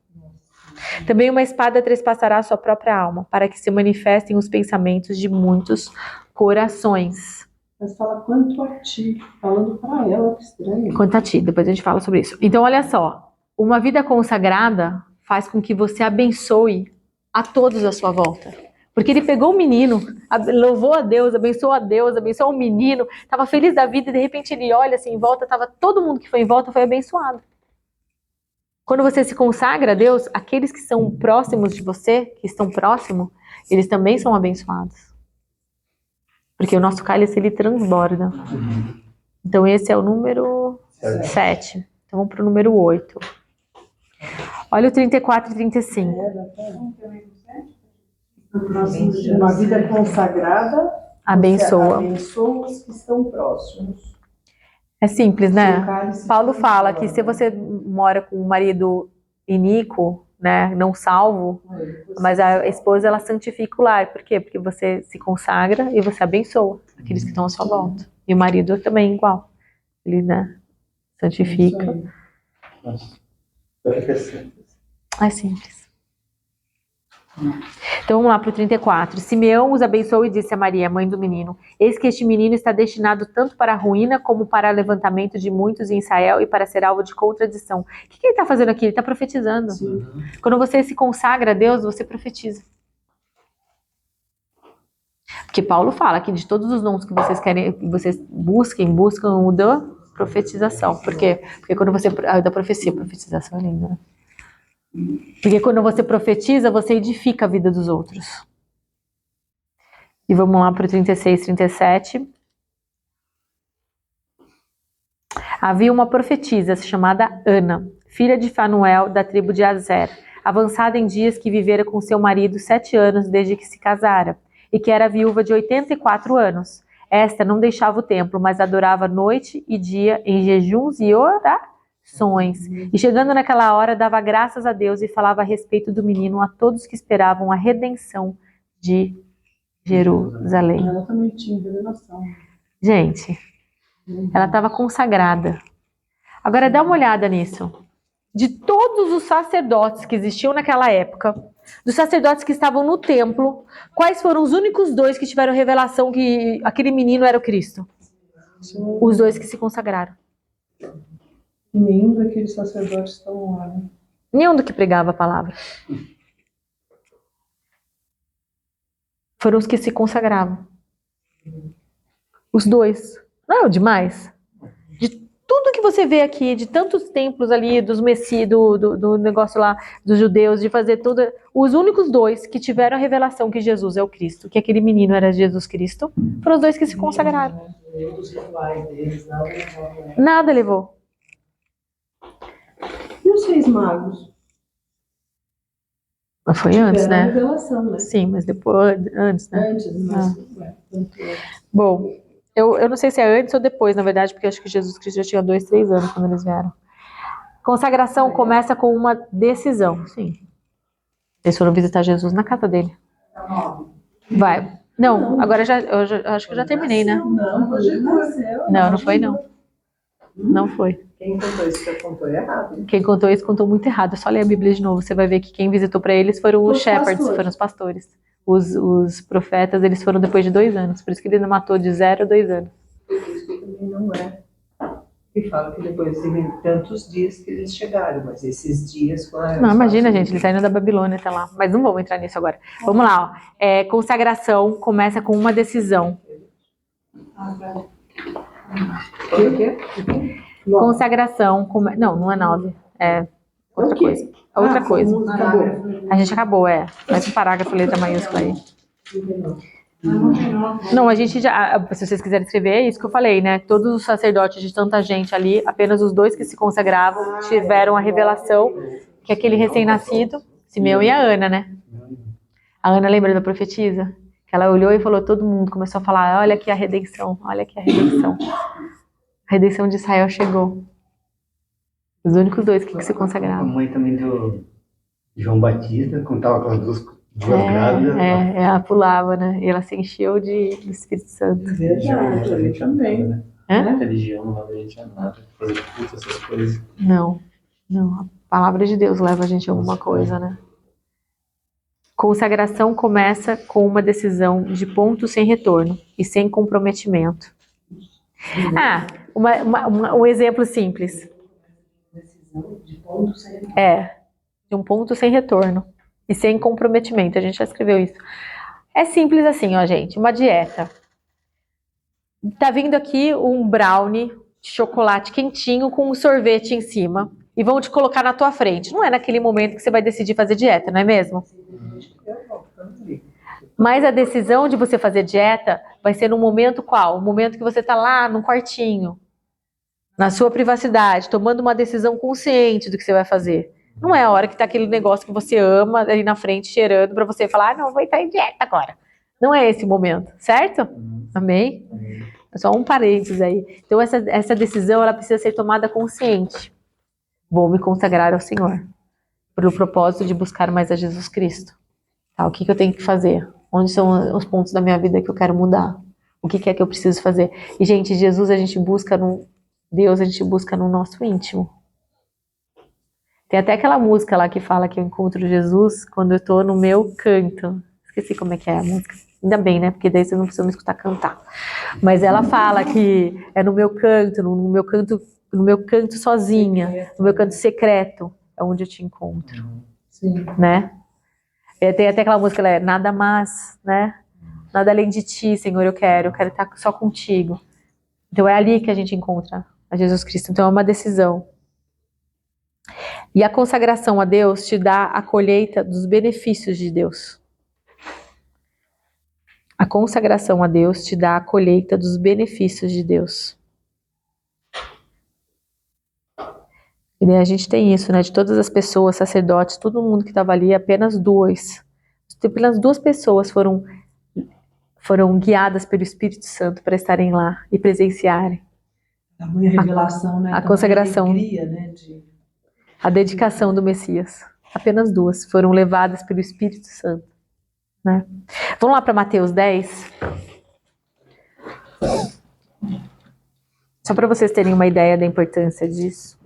Também uma espada trespassará a sua própria alma, para que se manifestem os pensamentos de muitos corações. Mas fala quanto a ti, falando para ela, que estranho. Quanto a ti, depois a gente fala sobre isso. Então, olha só, uma vida consagrada faz com que você abençoe a todos à sua volta. Porque ele pegou o menino, louvou a Deus, abençoou o menino, estava feliz da vida e de repente ele olha assim em volta, estava todo mundo que foi em volta foi abençoado. Quando você se consagra a Deus, aqueles que são próximos de você, que estão próximos, eles também são abençoados. Porque o nosso cálice, ele transborda. Então esse é o número 7. Então vamos para o número 8. Olha o 34 e 35. Uma vida consagrada Abençoa. abençoa os que estão próximos. É simples, né? Cálice Paulo fala que transborda. se você mora com um marido iníquo, né, não salvo, mas a esposa, ela santifica o lar. Por quê? Porque você se consagra e você abençoa aqueles que estão à sua volta. E o marido também igual. Ele, né, santifica. Nossa. É simples. É simples. Então vamos lá para o 34. Simeão os abençoou e disse a Maria, mãe do menino: eis que este menino está destinado tanto para a ruína como para o levantamento de muitos em Israel e para ser alvo de contradição. O que ele está fazendo aqui? Ele está profetizando. Sim. Quando você se consagra a Deus, você profetiza. Porque Paulo fala que de todos os dons que vocês querem, que vocês buscam o da profetização. Por quê? Porque quando você... da profetização é linda, né? Porque quando você profetiza, você edifica a vida dos outros. E vamos lá para o 36, 37. Havia uma profetisa chamada Ana, filha de Fanuel, da tribo de Azer, avançada em dias, que vivera com seu marido 7 anos desde que se casara, e que era viúva de 84 anos. Esta não deixava o templo, mas adorava noite e dia em jejuns e orações. E chegando naquela hora, dava graças a Deus e falava a respeito do menino a todos que esperavam a redenção de Jerusalém. Ela também tinha revelação. Gente, ela estava consagrada. Agora dá uma olhada nisso. De todos os sacerdotes que existiam naquela época, dos sacerdotes que estavam no templo, quais foram os únicos 2 que tiveram revelação que aquele menino era o Cristo? Os 2 que se consagraram. E nenhum daqueles sacerdotes estão lá, né? Nenhum do que pregava a palavra. Foram os que se consagravam. Os 2. Não é o demais? De tudo que você vê aqui, de tantos templos ali, dos Messias, do negócio lá, dos judeus, de fazer tudo, os únicos 2 que tiveram a revelação que Jesus é o Cristo, que aquele menino era Jesus Cristo, foram os 2 que se consagraram. Nada levou. E os 6 magos? Mas foi antes, Tiveram a né? revelação, né? Sim, mas depois, antes, né? Antes, mas... tanto é. Bom, eu não sei se é antes ou depois, na verdade, porque eu acho que Jesus Cristo já tinha 2, 3 anos quando eles vieram. Consagração começa com uma decisão, sim. Eles foram visitar Jesus na casa dele. Vai. Não, agora eu acho que eu já terminei, né? Não, hoje nasceu. Não foi não. Não foi. Quem contou isso já contou errado. Quem contou isso contou muito errado. É só ler a Bíblia de novo, você vai ver que quem visitou para eles foram os shepherds, foram os pastores. Os profetas, eles foram depois de 2 anos. Por isso que ele não matou de 0 a 2 anos. Isso também não é. E fala que depois de tantos dias que eles chegaram, mas esses dias... Não, imagina, gente, ele tá indo da Babilônia até lá. Mas não vamos entrar nisso agora. Vamos lá, ó. Consagração começa com uma decisão. O quê? Consagração... Não é 9. É outra coisa. É outra coisa. A gente acabou, mais um parágrafo, letra maiúscula aí. Não, a gente já... Se vocês quiserem escrever, é isso que eu falei, né? Todos os sacerdotes de tanta gente ali, apenas os 2 que se consagravam tiveram a revelação que aquele recém-nascido, Simeão e a Ana, né? A Ana lembra da profetisa? Que ela olhou e falou, todo mundo começou a falar, olha aqui a redenção, olha aqui a redenção. A redenção de Israel chegou. Os únicos 2 que se A consagraram. mãe também do João Batista, contava com as duas grávidas. Ela pulava, né? E ela se encheu do Espírito Santo. Verdade, ele também. Né? Hã? Religião não leva a gente a nada. Fazer culto, essas coisas. Não. A palavra de Deus leva a gente a alguma coisa, né? Consagração começa com uma decisão de ponto sem retorno e sem comprometimento. Um exemplo simples. Decisão de ponto sem retorno. De um ponto sem retorno. E sem comprometimento. A gente já escreveu isso. É simples assim, ó, gente. Uma dieta. Tá vindo aqui um brownie de chocolate quentinho com um sorvete em cima. E vão te colocar na tua frente. Não é naquele momento que você vai decidir fazer dieta, não é mesmo? Mas a decisão de você fazer dieta vai ser no momento qual? O momento que você está lá no quartinho, na sua privacidade, tomando uma decisão consciente do que você vai fazer. Não é a hora que está aquele negócio que você ama ali na frente cheirando para você falar, não, vou entrar em dieta agora. Não é esse o momento, certo? Amém? É só um parênteses aí. Então essa decisão ela precisa ser tomada consciente. Vou me consagrar ao Senhor, pelo propósito de buscar mais a Jesus Cristo. Tá, o que eu tenho que fazer? Onde são os pontos da minha vida que eu quero mudar? O que é que eu preciso fazer? E, gente, Jesus a gente busca no... Deus a gente busca no nosso íntimo. Tem até aquela música lá que fala que eu encontro Jesus quando eu tô no meu canto. Esqueci como é que é a música. Ainda bem, né? Porque daí você não precisa me escutar cantar. Mas ela fala que é no meu canto sozinha, no meu canto secreto, é onde eu te encontro. Sim. Né? Tem até aquela música, nada mais, né? Nada além de ti, Senhor, eu quero estar só contigo. Então é ali que a gente encontra a Jesus Cristo. Então é uma decisão. E a consagração a Deus te dá a colheita dos benefícios de Deus. A consagração a Deus te dá a colheita dos benefícios de Deus. E a gente tem isso, né? De todas as pessoas, sacerdotes, todo mundo que estava ali, apenas duas pessoas foram guiadas pelo Espírito Santo para estarem lá e presenciarem. A minha revelação, né? A consagração. Alegria, né? A dedicação do Messias. Apenas duas foram levadas pelo Espírito Santo. Né? Vamos lá para Mateus 10. Só para vocês terem uma ideia da importância disso.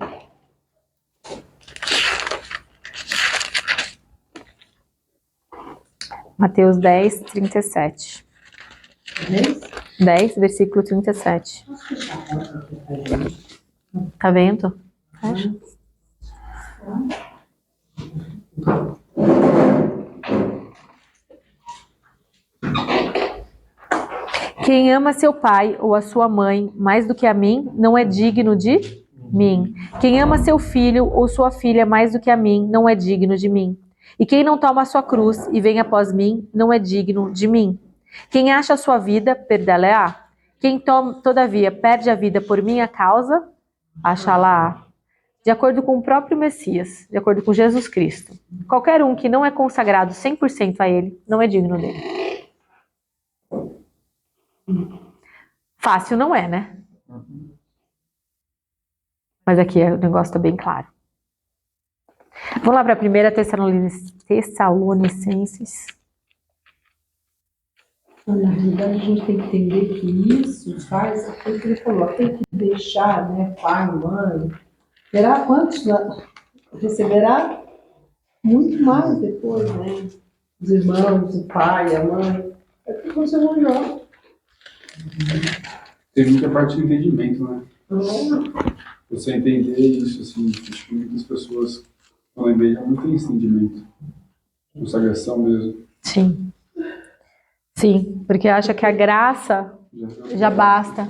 Mateus 10, 37. 10, versículo 37. Tá vendo? Fecha. Quem ama seu pai ou a sua mãe mais do que a mim, não é digno de mim. Quem ama seu filho ou sua filha mais do que a mim, não é digno de mim. E quem não toma a sua cruz e vem após mim, não é digno de mim. Quem acha a sua vida, perdê-la-á. Quem, todavia, perde a vida por minha causa, achá-la-á. De acordo com o próprio Messias, de acordo com Jesus Cristo. Qualquer um que não é consagrado 100% a ele, não é digno dele. Fácil não é, né? Mas aqui o negócio está bem claro. Vamos lá para a 1 Tessalonicenses. Na realidade, a gente tem que entender que isso faz aquilo que ele falou, tem que deixar, né, pai, mãe. Terá quantos? Receberá muito mais depois, né? Os irmãos, o pai, a mãe. É que você não joga. Tem muita parte do entendimento, né? Você entender isso, assim, acho que muitas pessoas, quando igreja, não tem esse entendimento. Consagração mesmo. Sim. Sim, porque acha que a graça já basta.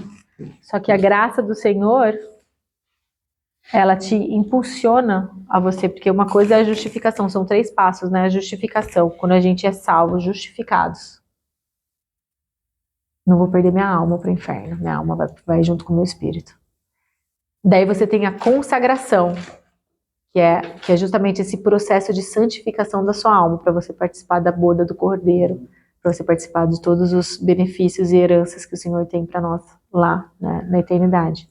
Só que a graça do Senhor, ela te impulsiona a você, porque uma coisa é a justificação, são 3 passos, né? A justificação, quando a gente é salvo, justificados. Não vou perder minha alma para o inferno, minha alma vai junto com o meu espírito. Daí você tem a consagração, que é justamente esse processo de santificação da sua alma, para você participar da boda do Cordeiro, para você participar de todos os benefícios e heranças que o Senhor tem para nós lá, né, na eternidade.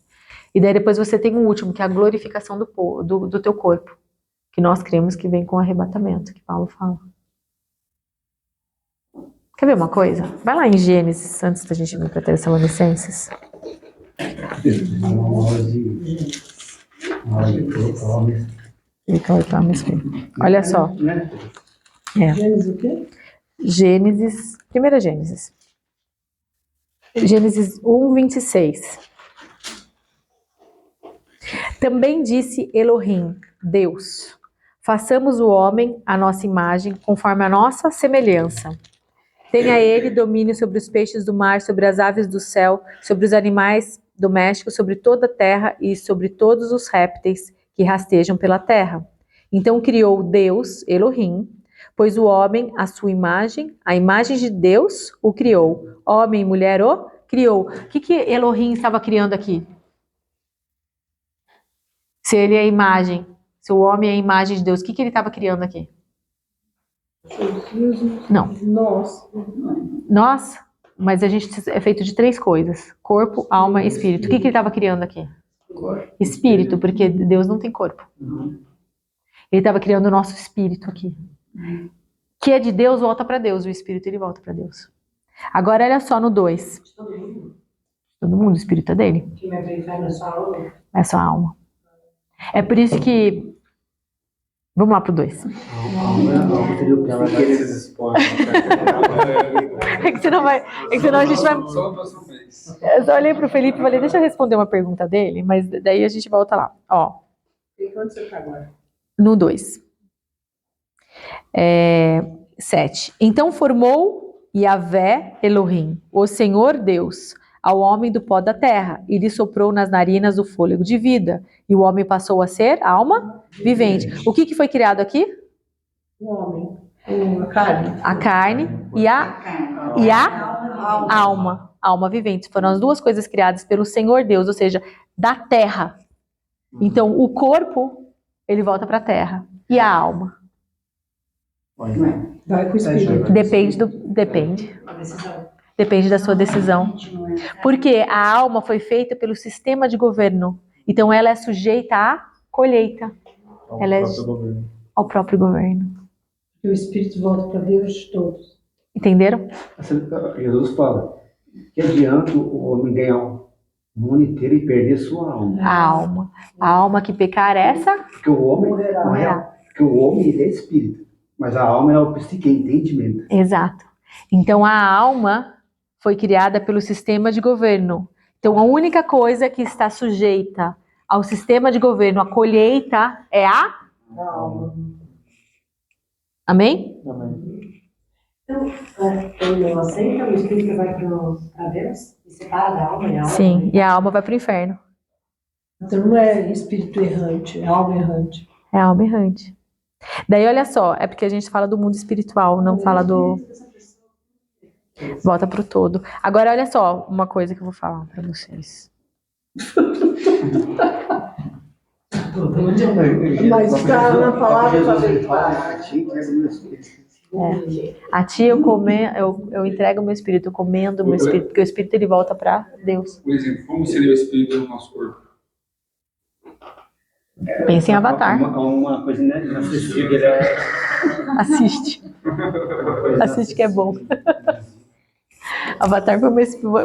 E daí depois você tem o último, que é a glorificação do teu corpo, que nós cremos que vem com o arrebatamento, que Paulo fala. Quer ver uma coisa? Vai lá em Gênesis, antes da gente vir para Tessalonicenses. Olha só. Gênesis o quê? Gênesis, 1 Gênesis. Gênesis 1, 26. Também disse Elohim, Deus, façamos o homem à nossa imagem, conforme a nossa semelhança. Tenha ele domínio sobre os peixes do mar, sobre as aves do céu, sobre os animais domésticos, sobre toda a terra e sobre todos os répteis que rastejam pela terra. Então criou Deus, Elohim, pois o homem, à sua imagem, a imagem de Deus, o criou. Homem e mulher o criou. O que Elohim estava criando aqui? Se ele é a imagem, se o homem é a imagem de Deus, o que ele estava criando aqui? Não. Nós? Mas a gente é feito de 3 coisas: corpo, alma e espírito. O que ele estava criando aqui? Espírito, porque Deus não tem corpo. Ele estava criando o nosso espírito aqui. Que é de Deus, volta para Deus. O espírito, ele volta para Deus. Agora, olha só no 2. Todo mundo, o espírito é dele. Quem vai para o inferno é só a alma? É só a alma. É por isso que... Vamos lá pro 2. É que senão vai... É que senão a gente vai... Só na próxima vez. Eu só olhei pro Felipe e falei, deixa eu responder uma pergunta dele, mas daí a gente volta lá. Ó, E quando você está agora? no 2. 7. Então formou Yahvé Elohim, o Senhor Deus, ao homem do pó da terra, e lhe soprou nas narinas o fôlego de vida, e o homem passou a ser alma vivente. O que foi criado aqui? O homem, a carne. A carne e a alma. Alma vivente. Foram as 2 coisas criadas pelo Senhor Deus, ou seja, da terra. Então, o corpo, ele volta para a terra. E a alma? Vai com o espírito. Depende da sua decisão. Porque a alma foi feita pelo sistema de governo. Então, ela é sujeita à colheita. Ela é ao próprio governo. E o espírito volta para Deus de todos. Entenderam? Jesus fala, que adianta o homem ganhar o mundo inteiro e perder sua alma? A alma. A alma que pecar, essa Porque o homem, morrerá. porque o homem ele é espírito, mas a alma é o psique, é entendimento. Exato. Então, a alma foi criada pelo sistema de governo. Então, a única coisa que está sujeita ao sistema de governo, a colheita, é a alma. Amém? Então, ele não aceita, o espírito vai para Deus e separa da alma e a alma? Sim, e a alma vai para o inferno. Então não é espírito errante, é alma errante. É a alma errante. Daí, olha só, é porque a gente fala do mundo espiritual, não fala do... Volta pro todo. Agora, olha só, uma coisa que eu vou falar para vocês. Mas está na palavra A ti eu entrego o meu espírito, eu comendo o meu espírito, porque o espírito ele volta para Deus. Por exemplo, como seria o espírito no nosso corpo? Pensa em Avatar. Uma coisa inacessível é... Assiste. Assiste que é bom. Avatar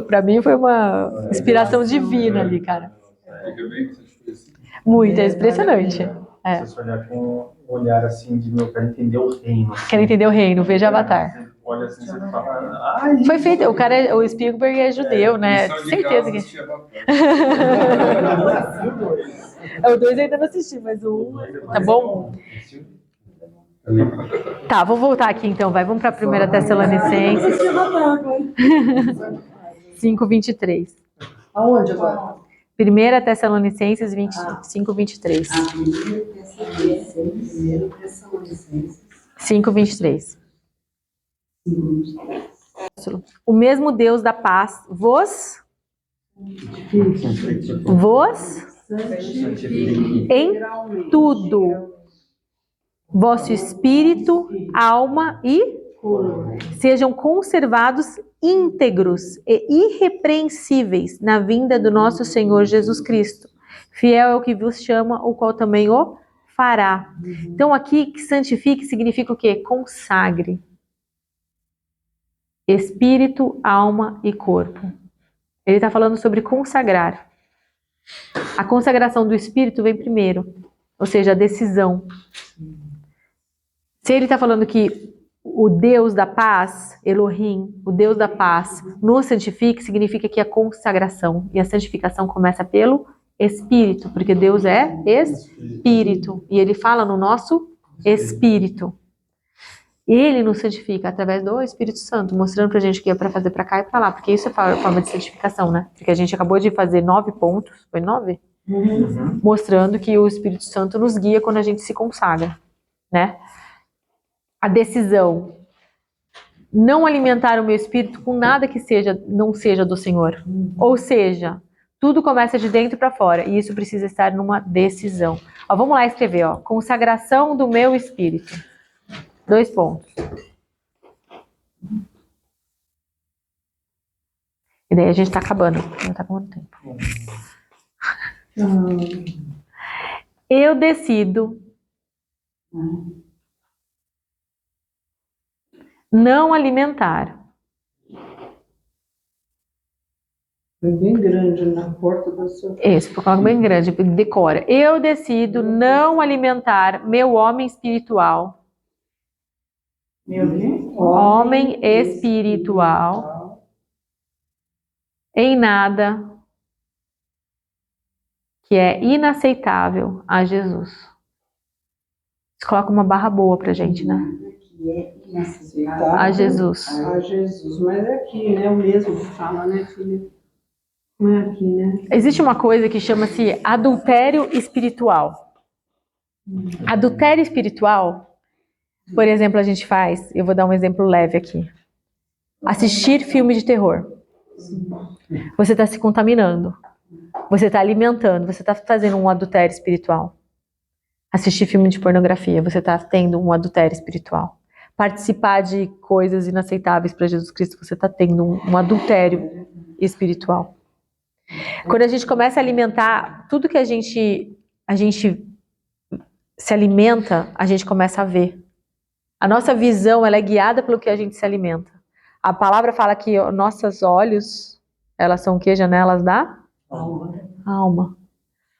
para mim foi uma inspiração divina ali, cara. Fica bem com essas coisas. Muito, é impressionante. Se você olhar com um olhar assim de meu, quero entender o reino. Quer entender o reino? Veja Avatar. Você olha assim, você fala, ai, Foi feito, o Spielberg é judeu, né? Lição de Certeza casa, que... assistir Avatar. O 2 ainda não assisti, mas o 1, tá bom? Tá, vou voltar aqui então, vai. Vamos para 1 Tessalonicenses 5:23. Aonde agora? 1 Tessalonicenses 5:23. 5:23. O mesmo Deus da paz vos em tudo, vosso espírito, alma e sejam conservados íntegros e irrepreensíveis na vinda do nosso Senhor Jesus Cristo. Fiel é o que vos chama, o qual também o fará. Então aqui, que santifique significa o quê? Consagre. Espírito, alma e corpo. Ele está falando sobre consagrar. A consagração do Espírito vem primeiro, ou seja, a decisão. Se ele está falando que o Deus da paz, Elohim, o Deus da paz, nos santifique, significa que a consagração e a santificação começa pelo espírito, porque Deus é espírito. E ele fala no nosso espírito. Ele nos santifica através do Espírito Santo, mostrando pra gente o que é pra fazer pra cá e pra lá, porque isso é forma de santificação, né? Porque a gente acabou de fazer 9 pontos, foi 9? Mostrando que o Espírito Santo nos guia quando a gente se consagra, né? A decisão, não alimentar o meu espírito com nada que não seja do Senhor. Ou seja, tudo começa de dentro para fora, e isso precisa estar numa decisão. Ó, vamos lá escrever, ó, consagração do meu espírito. 2 pontos. E daí a gente tá acabando, não tá acabando o tempo. Eu decido não alimentar. Foi bem grande na porta do seu. Esse, por causa bem grande, decora. Eu decido não alimentar meu homem espiritual. Homem espiritual em nada que é inaceitável a Jesus. Isso coloca uma barra boa pra gente, né? A Jesus. A Jesus, mas é aqui, né? O mesmo que fala, né, filha? Não é aqui, né? Existe uma coisa que chama-se adultério espiritual. Adultério espiritual, por exemplo, a gente faz, eu vou dar um exemplo leve aqui. Assistir filme de terror. Você está se contaminando. Você está alimentando, você está fazendo um adultério espiritual. Assistir filme de pornografia, você está tendo um adultério espiritual. Participar de coisas inaceitáveis para Jesus Cristo, você está tendo um adultério espiritual. Quando a gente começa a alimentar tudo que a gente se alimenta, a gente começa a ver. A nossa visão, ela é guiada pelo que a gente se alimenta. A palavra fala que nossos olhos, elas são o quê? Janelas da alma.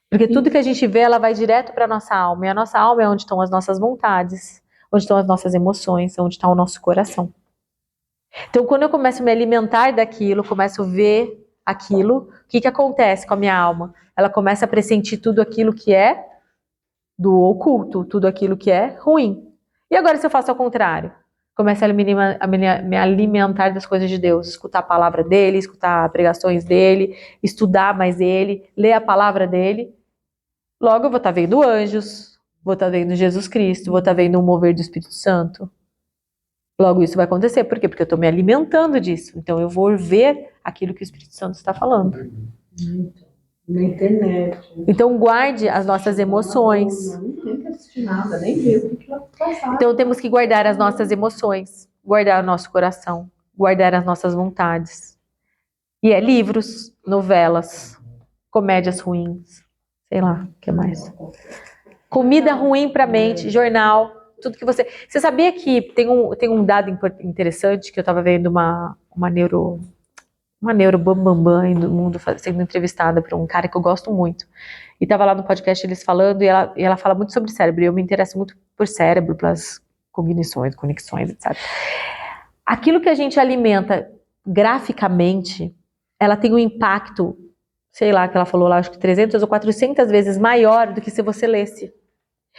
Porque tudo que a gente vê, ela vai direto para a nossa alma. E a nossa alma é onde estão as nossas vontades, onde estão as nossas emoções, onde está o nosso coração. Então, quando eu começo a me alimentar daquilo, começo a ver aquilo, o que acontece com a minha alma? Ela começa a pressentir tudo aquilo que é do oculto, tudo aquilo que é ruim. E agora se eu faço ao contrário? Começo a me alimentar das coisas de Deus, escutar a palavra dele, escutar pregações dele, estudar mais ele, ler a palavra dele. Logo eu vou estar vendo anjos, vou estar vendo Jesus Cristo, vou estar vendo o mover do Espírito Santo. Logo isso vai acontecer. Por quê? Porque eu estou me alimentando disso. Então eu vou ver aquilo que o Espírito Santo está falando. Na internet. Então guarde as nossas emoções. Não tem que assistir nada, nem ver o que vai passar. Então temos que guardar as nossas emoções, guardar o nosso coração, guardar as nossas vontades. E é livros, novelas, comédias ruins, sei lá, o que mais? Comida ruim para a mente, jornal, tudo que você... Você sabia que tem um dado interessante que eu estava vendo uma neuro bambambam do mundo sendo entrevistada por um cara que eu gosto muito. E tava lá no podcast eles falando, e ela fala muito sobre cérebro, e eu me interesso muito por cérebro, pelas cognições, conexões, etc. Aquilo que a gente alimenta graficamente, ela tem um impacto, sei lá, que ela falou lá, acho que 300 ou 400 vezes maior do que se você lesse.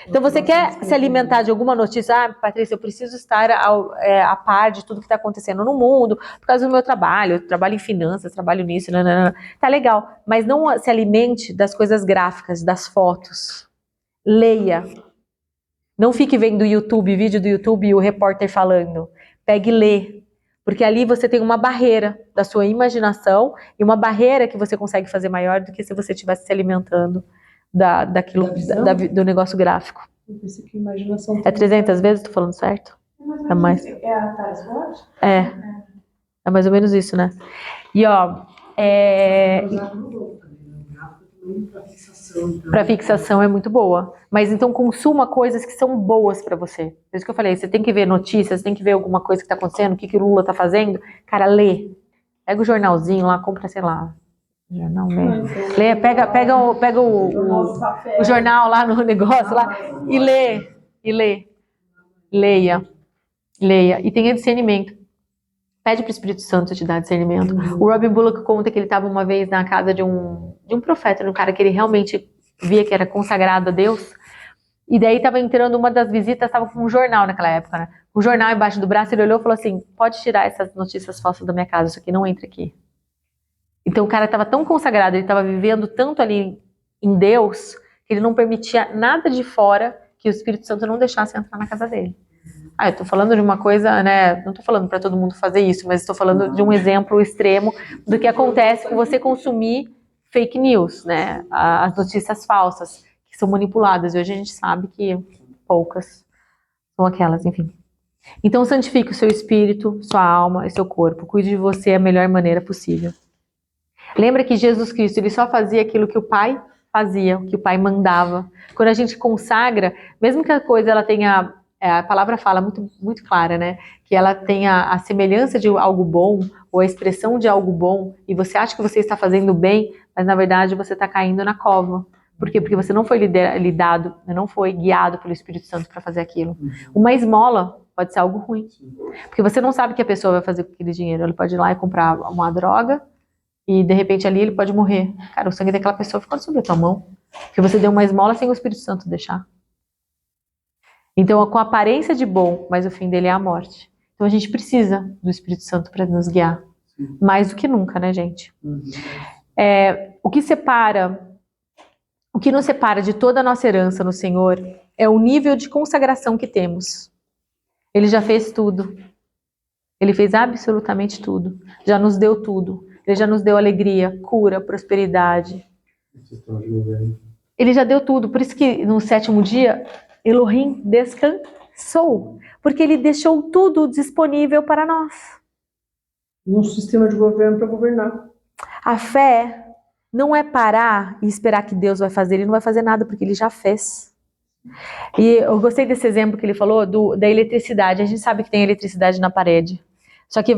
Então você quer se alimentar de alguma notícia, Patrícia, eu preciso estar a par de tudo que está acontecendo no mundo, por causa do meu trabalho, eu trabalho em finanças, trabalho nisso, tá legal, mas não se alimente das coisas gráficas, das fotos. Leia. Não fique vendo vídeo do YouTube e o repórter falando. Pegue e lê, porque ali você tem uma barreira da sua imaginação e uma barreira que você consegue fazer maior do que se você estivesse se alimentando do negócio gráfico. É 300 vezes? Tô falando certo? É mais. É a Thales Watch? É mais ou menos isso, né? E ó, para fixação é muito boa. Mas então consuma coisas que são boas para você. Por isso que eu falei, você tem que ver notícias, tem que ver alguma coisa que tá acontecendo, o que o Lula tá fazendo. Cara, lê. Pega o jornalzinho lá, compra, sei lá. Jornal mesmo. Lê, pega o jornal lá no negócio lá e lê. Leia. E tenha discernimento. Pede para o Espírito Santo te dar discernimento. O Robin Bullock conta que ele estava uma vez na casa de um profeta, um cara que ele realmente via que era consagrado a Deus. E daí estava entrando uma das visitas, estava com um jornal naquela época, né? O jornal embaixo do braço, ele olhou e falou assim, pode tirar essas notícias falsas da minha casa, isso aqui não entra aqui. Então o cara estava tão consagrado, ele estava vivendo tanto ali em Deus, que ele não permitia nada de fora que o Espírito Santo não deixasse entrar na casa dele. Eu estou falando de uma coisa, né? Não estou falando para todo mundo fazer isso, mas estou falando de um exemplo extremo do que acontece com você consumir fake news, né? As notícias falsas que são manipuladas. E hoje a gente sabe que poucas são aquelas, enfim. Então santifique o seu espírito, sua alma e seu corpo. Cuide de você da melhor maneira possível. Lembra que Jesus Cristo, ele só fazia aquilo que o Pai fazia, o que o Pai mandava. Quando a gente consagra, mesmo que a coisa ela tenha, a palavra fala muito, muito clara, né? Que ela tenha a semelhança de algo bom, ou a expressão de algo bom, e você acha que você está fazendo bem, mas na verdade você está caindo na cova. Por quê? Porque você não foi lidado, não foi guiado pelo Espírito Santo para fazer aquilo. Uma esmola pode ser algo ruim. Porque você não sabe o que a pessoa vai fazer com aquele dinheiro. Ele pode ir lá e comprar uma droga, e de repente ali ele pode morrer. Cara, o sangue daquela pessoa ficou sobre a tua mão. Porque você deu uma esmola sem o Espírito Santo deixar. Então, com a aparência de bom, mas o fim dele é a morte. Então a gente precisa do Espírito Santo para nos guiar. Mais do que nunca, né, gente? O que nos separa de toda a nossa herança no Senhor é o nível de consagração que temos. Ele já fez tudo. Ele fez absolutamente tudo. Já nos deu tudo. Ele já nos deu alegria, cura, prosperidade. Ele já deu tudo. Por isso que no 7º dia, Elohim descansou. Porque ele deixou tudo disponível para nós. Um sistema de governo para governar. A fé não é parar e esperar que Deus vai fazer. Ele não vai fazer nada porque ele já fez. E eu gostei desse exemplo que ele falou da eletricidade. A gente sabe que tem eletricidade na parede. Só que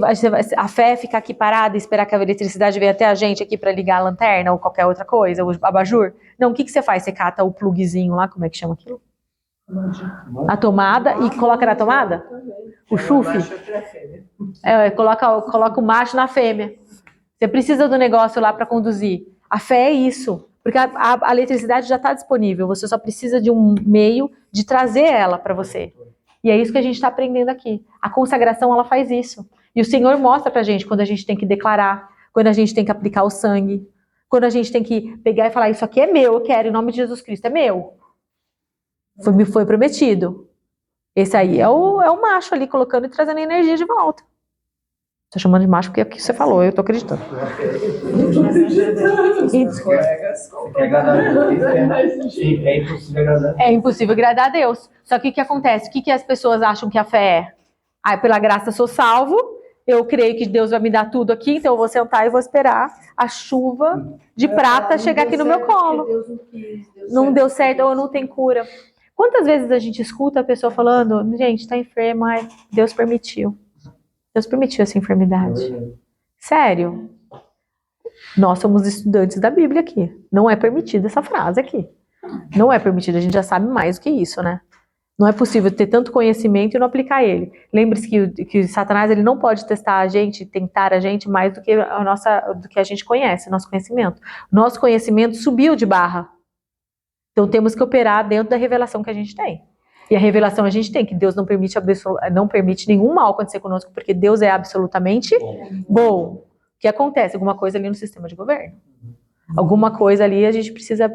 a fé é ficar aqui parada e esperar que a eletricidade venha até a gente aqui para ligar a lanterna ou qualquer outra coisa, o abajur. Não, o que você faz? Você cata o pluguezinho lá, como é que chama aquilo? A tomada e coloca na tomada? O chufe? Coloca o macho na fêmea. Você precisa do negócio lá para conduzir. A fé é isso. Porque a eletricidade já está disponível. Você só precisa de um meio de trazer ela para você. E é isso que a gente está aprendendo aqui. A consagração, ela faz isso. E o Senhor mostra pra gente quando a gente tem que declarar, quando a gente tem que aplicar o sangue, quando a gente tem que pegar e falar, isso aqui é meu, eu quero, em nome de Jesus Cristo, é meu. Me foi prometido. Esse aí é o macho ali, colocando e trazendo energia de volta. Tô chamando de macho porque é o que você falou, eu tô acreditando. É impossível agradar. É impossível agradar a Deus. Só que o que acontece? O que as pessoas acham que a fé é? Pela graça sou salvo, eu creio que Deus vai me dar tudo aqui, então eu vou sentar e vou esperar a chuva de prata chegar aqui no meu colo. Não deu certo, ou não tem cura. Quantas vezes a gente escuta a pessoa falando, gente, tá enferma, mas Deus permitiu. Deus permitiu essa enfermidade. Sério. Nós somos estudantes da Bíblia aqui. Não é permitida essa frase aqui. Não é permitida, a gente já sabe mais do que isso, né? Não é possível ter tanto conhecimento e não aplicar ele. Lembre-se que Satanás ele não pode testar a gente, tentar a gente mais do que do que a gente conhece, nosso conhecimento. Nosso conhecimento subiu de barra. Então temos que operar dentro da revelação que a gente tem. E a revelação a gente tem, que Deus não permite nenhum mal acontecer conosco, porque Deus é absolutamente bom. O que acontece? Alguma coisa ali no sistema de governo. Alguma coisa ali a gente precisa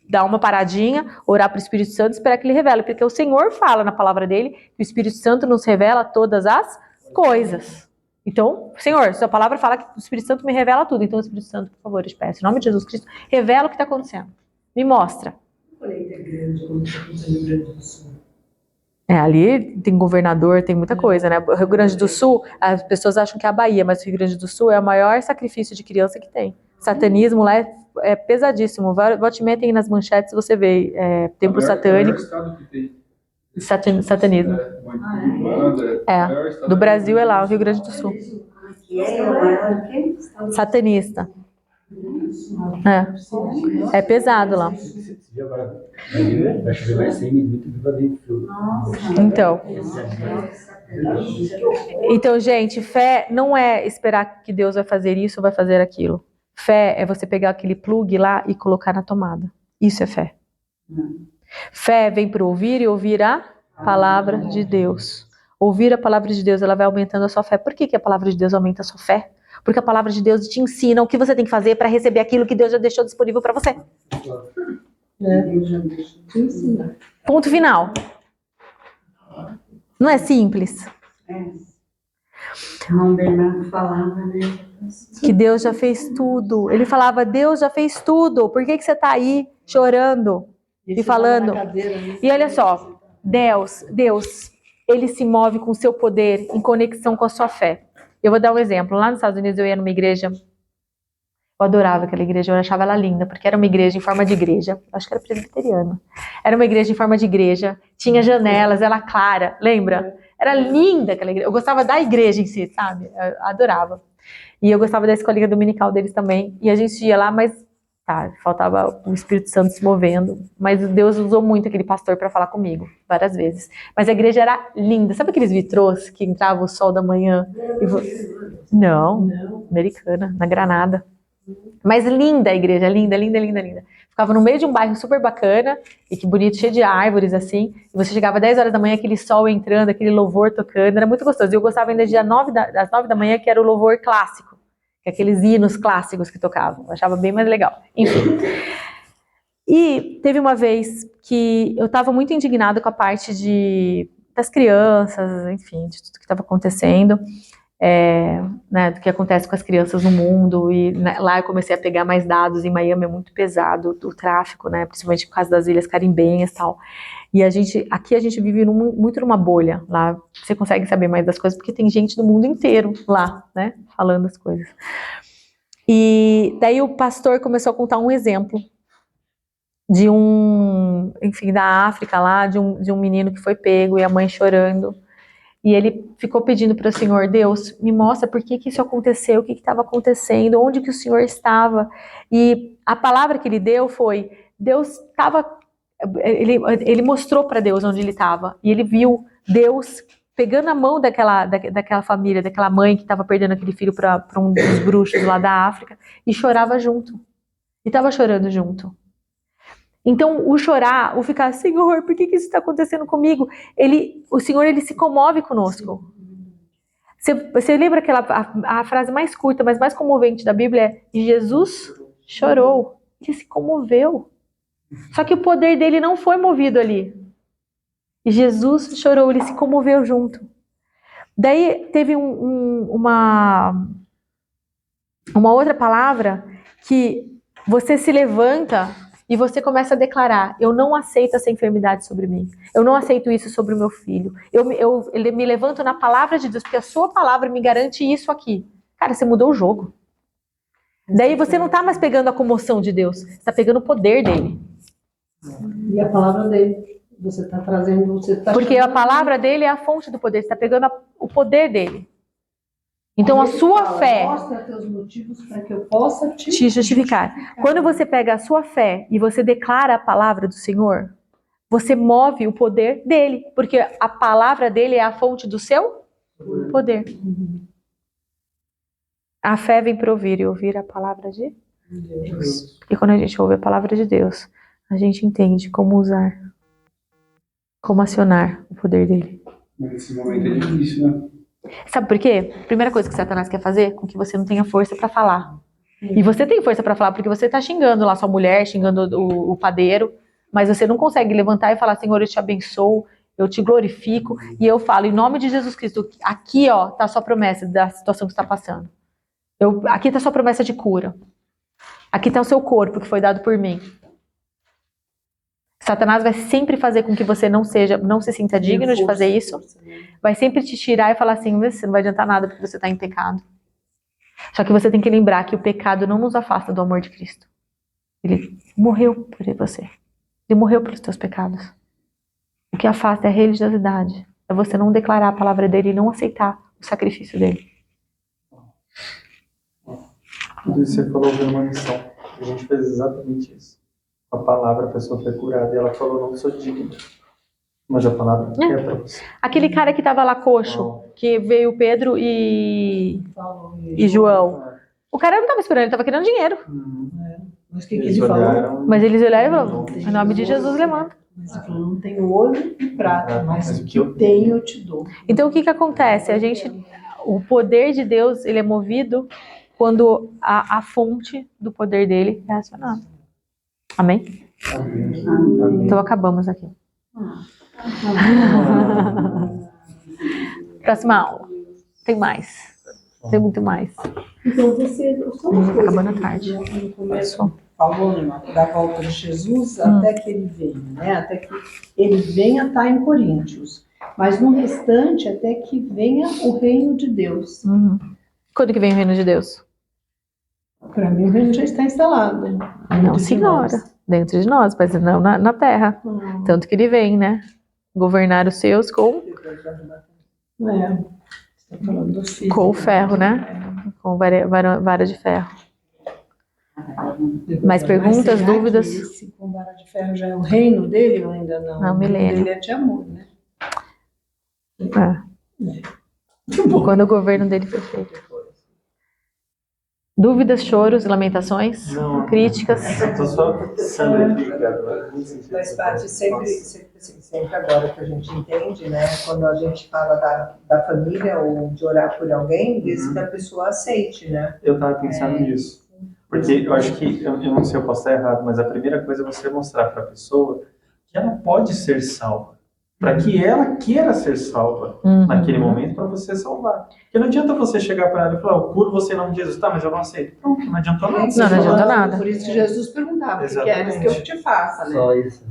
dar uma paradinha, orar para o Espírito Santo e esperar que ele revele. Porque o Senhor fala na palavra dele que o Espírito Santo nos revela todas as coisas. Então, Senhor, sua palavra fala que o Espírito Santo me revela tudo. Então, o Espírito Santo, por favor, eu te peço, em nome de Jesus Cristo, revela o que está acontecendo. Me mostra. Ali tem governador, tem muita coisa, né? O Rio Grande do Sul, as pessoas acham que é a Bahia, mas o Rio Grande do Sul é o maior sacrifício de criança que tem. Satanismo lá é pesadíssimo. Volte e metem nas manchetes, você vê templo satânico. Satanismo. Do Brasil é lá, o Rio Grande do Sul. Satanista. É pesado lá. Então, Então, gente, fé não é esperar que Deus vai fazer isso ou vai fazer aquilo. Fé é você pegar aquele plug lá e colocar na tomada. Isso é fé. Fé vem para ouvir e ouvir a palavra de Deus. Ouvir a palavra de Deus, ela vai aumentando a sua fé. Por que a palavra de Deus aumenta a sua fé? Porque a palavra de Deus te ensina o que você tem que fazer para receber aquilo que Deus já deixou disponível para você. Ponto final. Não é simples? Irmão Bernardo falava, né? Que Deus já fez tudo. Ele falava, Deus já fez tudo. Por que você está aí chorando e falando? E olha só, Deus, ele se move com o seu poder em conexão com a sua fé. Eu vou dar um exemplo. Lá nos Estados Unidos eu ia numa igreja. Eu adorava aquela igreja, eu achava ela linda, porque era uma igreja em forma de igreja. Acho que era presbiteriana. Era uma igreja em forma de igreja, tinha janelas, ela clara, lembra? Era linda aquela igreja. Eu gostava da igreja em si, sabe? Eu adorava. E eu gostava da escolinha dominical deles também. E a gente ia lá, mas faltava o Espírito Santo se movendo. Mas Deus usou muito aquele pastor para falar comigo, várias vezes. Mas a igreja era linda. Sabe aqueles vitrôs que entrava o sol da manhã? Não, americana, na Granada. Mas linda a igreja, linda. Ficava no meio de um bairro super bacana, e que bonito, cheio de árvores, assim. E você chegava às 10 horas da manhã, aquele sol entrando, aquele louvor tocando, era muito gostoso. E eu gostava ainda das 9 da manhã, que era o louvor clássico, que é aqueles hinos clássicos que tocavam. Eu achava bem mais legal. Enfim. E teve uma vez que eu estava muito indignada com a parte das crianças, enfim, de tudo que estava acontecendo. Né, do que acontece com as crianças no mundo, e né, lá eu comecei a pegar mais dados. Em Miami é muito pesado o tráfico, né, principalmente por causa das Ilhas Caribenhas e tal, e aqui a gente vive muito numa bolha. Lá você consegue saber mais das coisas, porque tem gente do mundo inteiro lá, né, falando as coisas. E daí o pastor começou a contar um exemplo de da África lá, de um menino que foi pego, e a mãe chorando. E ele ficou pedindo para o Senhor, Deus, me mostra por que isso aconteceu, o que estava acontecendo, onde que o Senhor estava. E a palavra que ele deu foi, Deus estava, ele mostrou para Deus onde ele estava. E ele viu Deus pegando a mão daquela família, daquela mãe que estava perdendo aquele filho para um dos bruxos lá da África, e chorava junto. E estava chorando junto. Então, o chorar, o ficar, Senhor, por que isso está acontecendo comigo? O Senhor, ele se comove conosco. Você lembra a frase mais curta, mas mais comovente da Bíblia é, Jesus chorou. Ele se comoveu. Só que o poder dele não foi movido ali. E Jesus chorou, ele se comoveu junto. Daí teve uma outra palavra que você se levanta e você começa a declarar, eu não aceito essa enfermidade sobre mim. Eu não aceito isso sobre o meu filho. Eu me levanto na palavra de Deus, porque a sua palavra me garante isso aqui. Cara, você mudou o jogo. Daí você não está mais pegando a comoção de Deus, você está pegando o poder dele. E a palavra dele, você está trazendo... Porque a palavra dele é a fonte do poder, você está pegando o poder dele. Então a sua fé... Mostra teus motivos para que eu possa te justificar. Quando você pega a sua fé e você declara a palavra do Senhor, você move o poder dele, porque a palavra dele é a fonte do seu poder. A fé vem para ouvir e ouvir a palavra de Deus. E quando a gente ouve a palavra de Deus, a gente entende como usar, como acionar o poder dele. Mas esse momento é difícil, né? Sabe por quê? A primeira coisa que Satanás quer fazer com que você não tenha força para falar. E você tem força para falar porque você está xingando lá sua mulher, xingando o padeiro, mas você não consegue levantar e falar, Senhor, eu te abençoo, eu te glorifico, e eu falo, em nome de Jesus Cristo, aqui ó, está a sua promessa da situação que você está passando. Aqui está a sua promessa de cura. Aqui está o seu corpo que foi dado por mim. Satanás vai sempre fazer com que você não se sinta digno de fazer isso. Vai sempre te tirar e falar assim, você não vai adiantar nada porque você está em pecado. Só que você tem que lembrar que o pecado não nos afasta do amor de Cristo. Ele morreu por você. Ele morreu pelos teus pecados. O que afasta é a religiosidade. É você não declarar a palavra dele e não aceitar o sacrifício dele. Tudo isso você falou de uma missão. A gente fez exatamente isso. A palavra, a pessoa foi curada e ela falou, não sou digna. Mas a palavra é para você. Aquele cara que estava lá coxo, que veio Pedro e João. O cara não estava esperando, ele estava querendo dinheiro. Mas o que Eles ele falou? olharam, Mas eles olharam, em nome de Jesus, levanta. Mas ele falou, não tenho ouro e prata, mas o que eu tenho eu te dou. Então o que acontece? O poder de Deus, ele é movido quando a fonte do poder dele é acionada. Amém? Então acabamos aqui. Próxima aula. Tem mais. Tem muito mais. Então você, só uma coisa Acabando a que tarde. no começo falou, né, da volta de Jesus até que ele venha, né? Até que ele venha tá em Coríntios. Mas no restante, até que venha o reino de Deus. Quando que vem o reino de Deus? Para mim o reino já está instalado. Não, senhora. Dentro de nós, mas não na terra. Tanto que ele vem, né? Governar os seus com Você tá falando do filho. o ferro, né? Com vara de ferro. Mais perguntas, será dúvidas? que esse com vara de ferro já é o reino dele ou ainda não? Não, O reino milênio. dele é de amor, né? Quando o governo dele foi feito. Dúvidas, choros, lamentações, críticas. Eu tô só pensando aqui, cara. Mas, Paty, sempre agora que a gente entende, né? Quando a gente fala da família ou de orar por alguém, desde que a pessoa aceite, né? Eu tava pensando nisso. Porque eu acho que, eu não sei se eu posso estar errado, mas a primeira coisa é você mostrar para a pessoa que ela pode ser salva. Para que ela queira ser salva naquele momento, para você salvar. Porque não adianta você chegar para ela e falar, eu curo você em nome de Jesus. Tá, mas eu não aceito. Pronto, não adiantou nada. Não adianta nada. Por isso que Jesus perguntava, o que queres que eu te faça, né? Só isso.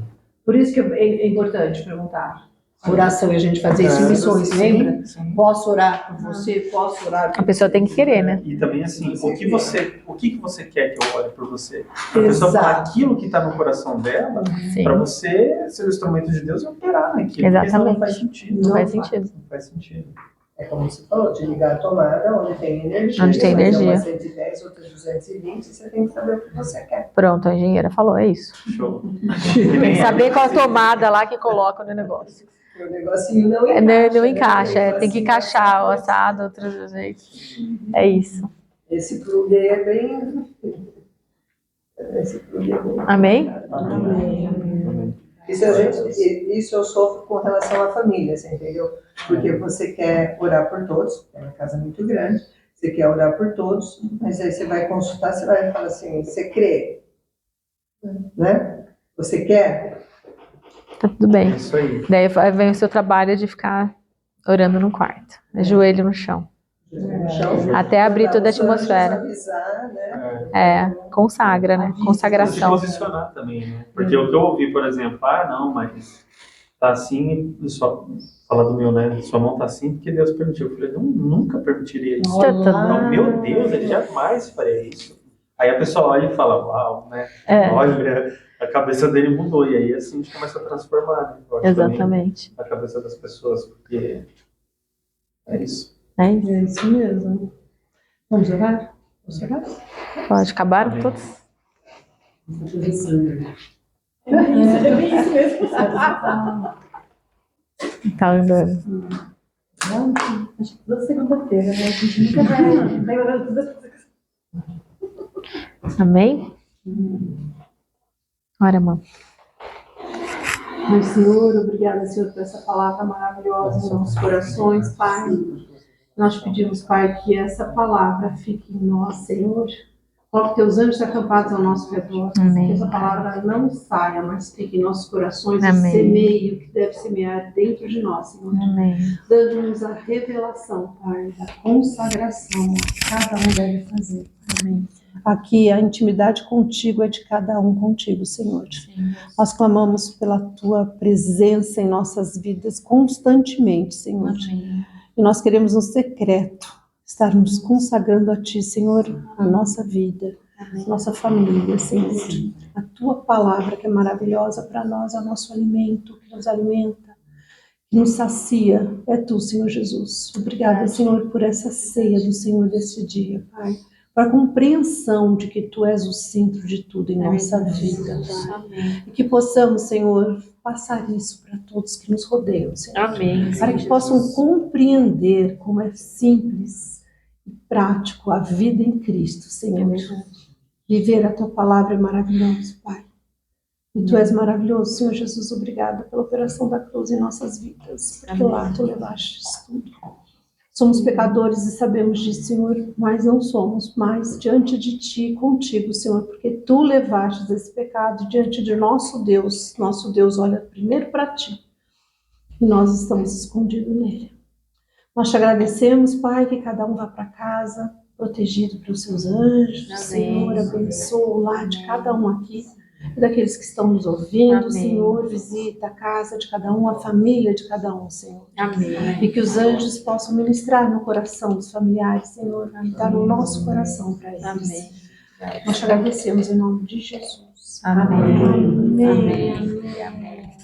Por isso que é importante perguntar. Oração e a gente fazer isso em missões, lembra? Posso orar por você? Posso orar por A pessoa tem que querer, né? E também assim, o que você quer que eu ore por você? A pessoa falar aquilo que está no coração dela, para você ser o instrumento de Deus e operar naquilo. Exatamente. Porque senão não faz sentido. Não faz sentido. Não faz sentido. É como você falou, de ligar a tomada onde tem energia. Onde tem energia. Umas 110, outras 220, você tem que saber o que você quer. Pronto, a engenheira falou, é isso. Show. Tem que saber qual a tomada lá que coloca no negócio. O negocinho não encaixa. Não encaixa, tem que encaixar o assado, outro jeito. É isso. Esse plug aí é bem... Esse plug é bem... Amém? Amém. Isso eu sofro com relação à família, você entendeu? Porque você quer orar por todos, é uma casa muito grande, você quer orar por todos, mas aí você vai consultar, você vai falar assim, você crê? Né? Você quer? Tá tudo bem. É isso aí. Daí vem o seu trabalho de ficar orando no quarto, joelho no chão. Até abrir toda a atmosfera. Avisar, né? Consagra, né? Consagração. Se posicionar também, né? Porque o que eu ouvi, por exemplo, não, mas tá assim, só falar do meu, né? Sua mão tá assim porque Deus permitiu. Eu falei, nunca permitiria isso. Não, meu Deus, ele jamais faria isso. Aí a pessoa olha e fala, uau, né? Olha, a cabeça dele mudou. E aí assim a gente começa a transformar, né? Exatamente. A cabeça das pessoas, porque é isso. É isso. É isso mesmo. Vamos orar? Vamos orar? Pode acabar todos? É bem isso mesmo. Tá andando. Acho que toda segunda-feira, né? A gente nunca vai orar todas as coisas. Amém? Ora, mãe. Ai, Senhor, obrigada, Senhor, por essa palavra maravilhosa nos nossos corações, Pai. Nós pedimos, Pai, que essa palavra fique em nós, Senhor. Coloque teus anjos acampados ao nosso redor. Amém. Que essa palavra não saia, mas fique em nossos corações Amém. e semeie o que deve semear dentro de nós, Senhor. Amém. Dando-nos a revelação, Pai, da consagração que cada um deve fazer. Amém. Aqui a intimidade contigo é de cada um contigo, Senhor. Nós clamamos pela tua presença em nossas vidas constantemente, Senhor. Amém. E nós queremos no secreto estar nos consagrando a ti, Senhor, a nossa vida, a nossa família, Senhor. A tua palavra que é maravilhosa para nós, é o nosso alimento, que nos alimenta, que nos sacia, é tu, Senhor Jesus. Obrigada, Senhor, por essa ceia do Senhor desse dia, Pai. para a compreensão de que Tu és o centro de tudo em nossa vida, Pai. E que possamos, Senhor, passar isso para todos que nos rodeiam, Senhor. Amém. Para que possam compreender como é simples e prático a vida em Cristo, Senhor. Viver a Tua palavra é maravilhoso, Pai. E Tu és maravilhoso, Senhor Jesus. Obrigada pela operação da cruz em nossas vidas, porque lá Tu levaste tudo. Somos pecadores e sabemos disso, Senhor, mas não somos mais diante de Ti, contigo, Senhor, porque Tu levaste esse pecado diante de nosso Deus. Nosso Deus olha primeiro para Ti e nós estamos escondidos nele. Nós Te agradecemos, Pai, que cada um vá para casa protegido pelos Seus anjos. Amém. Senhor, abençoa o lar de cada um aqui. E daqueles que estão nos ouvindo, amém. Senhor, visita a casa de cada um, a família de cada um, Senhor. Amém. E que os anjos possam ministrar no coração dos familiares, Senhor, que está no nosso coração para eles. Amém. Nós te agradecemos em nome de Jesus. Amém. Amém. Amém. Amém.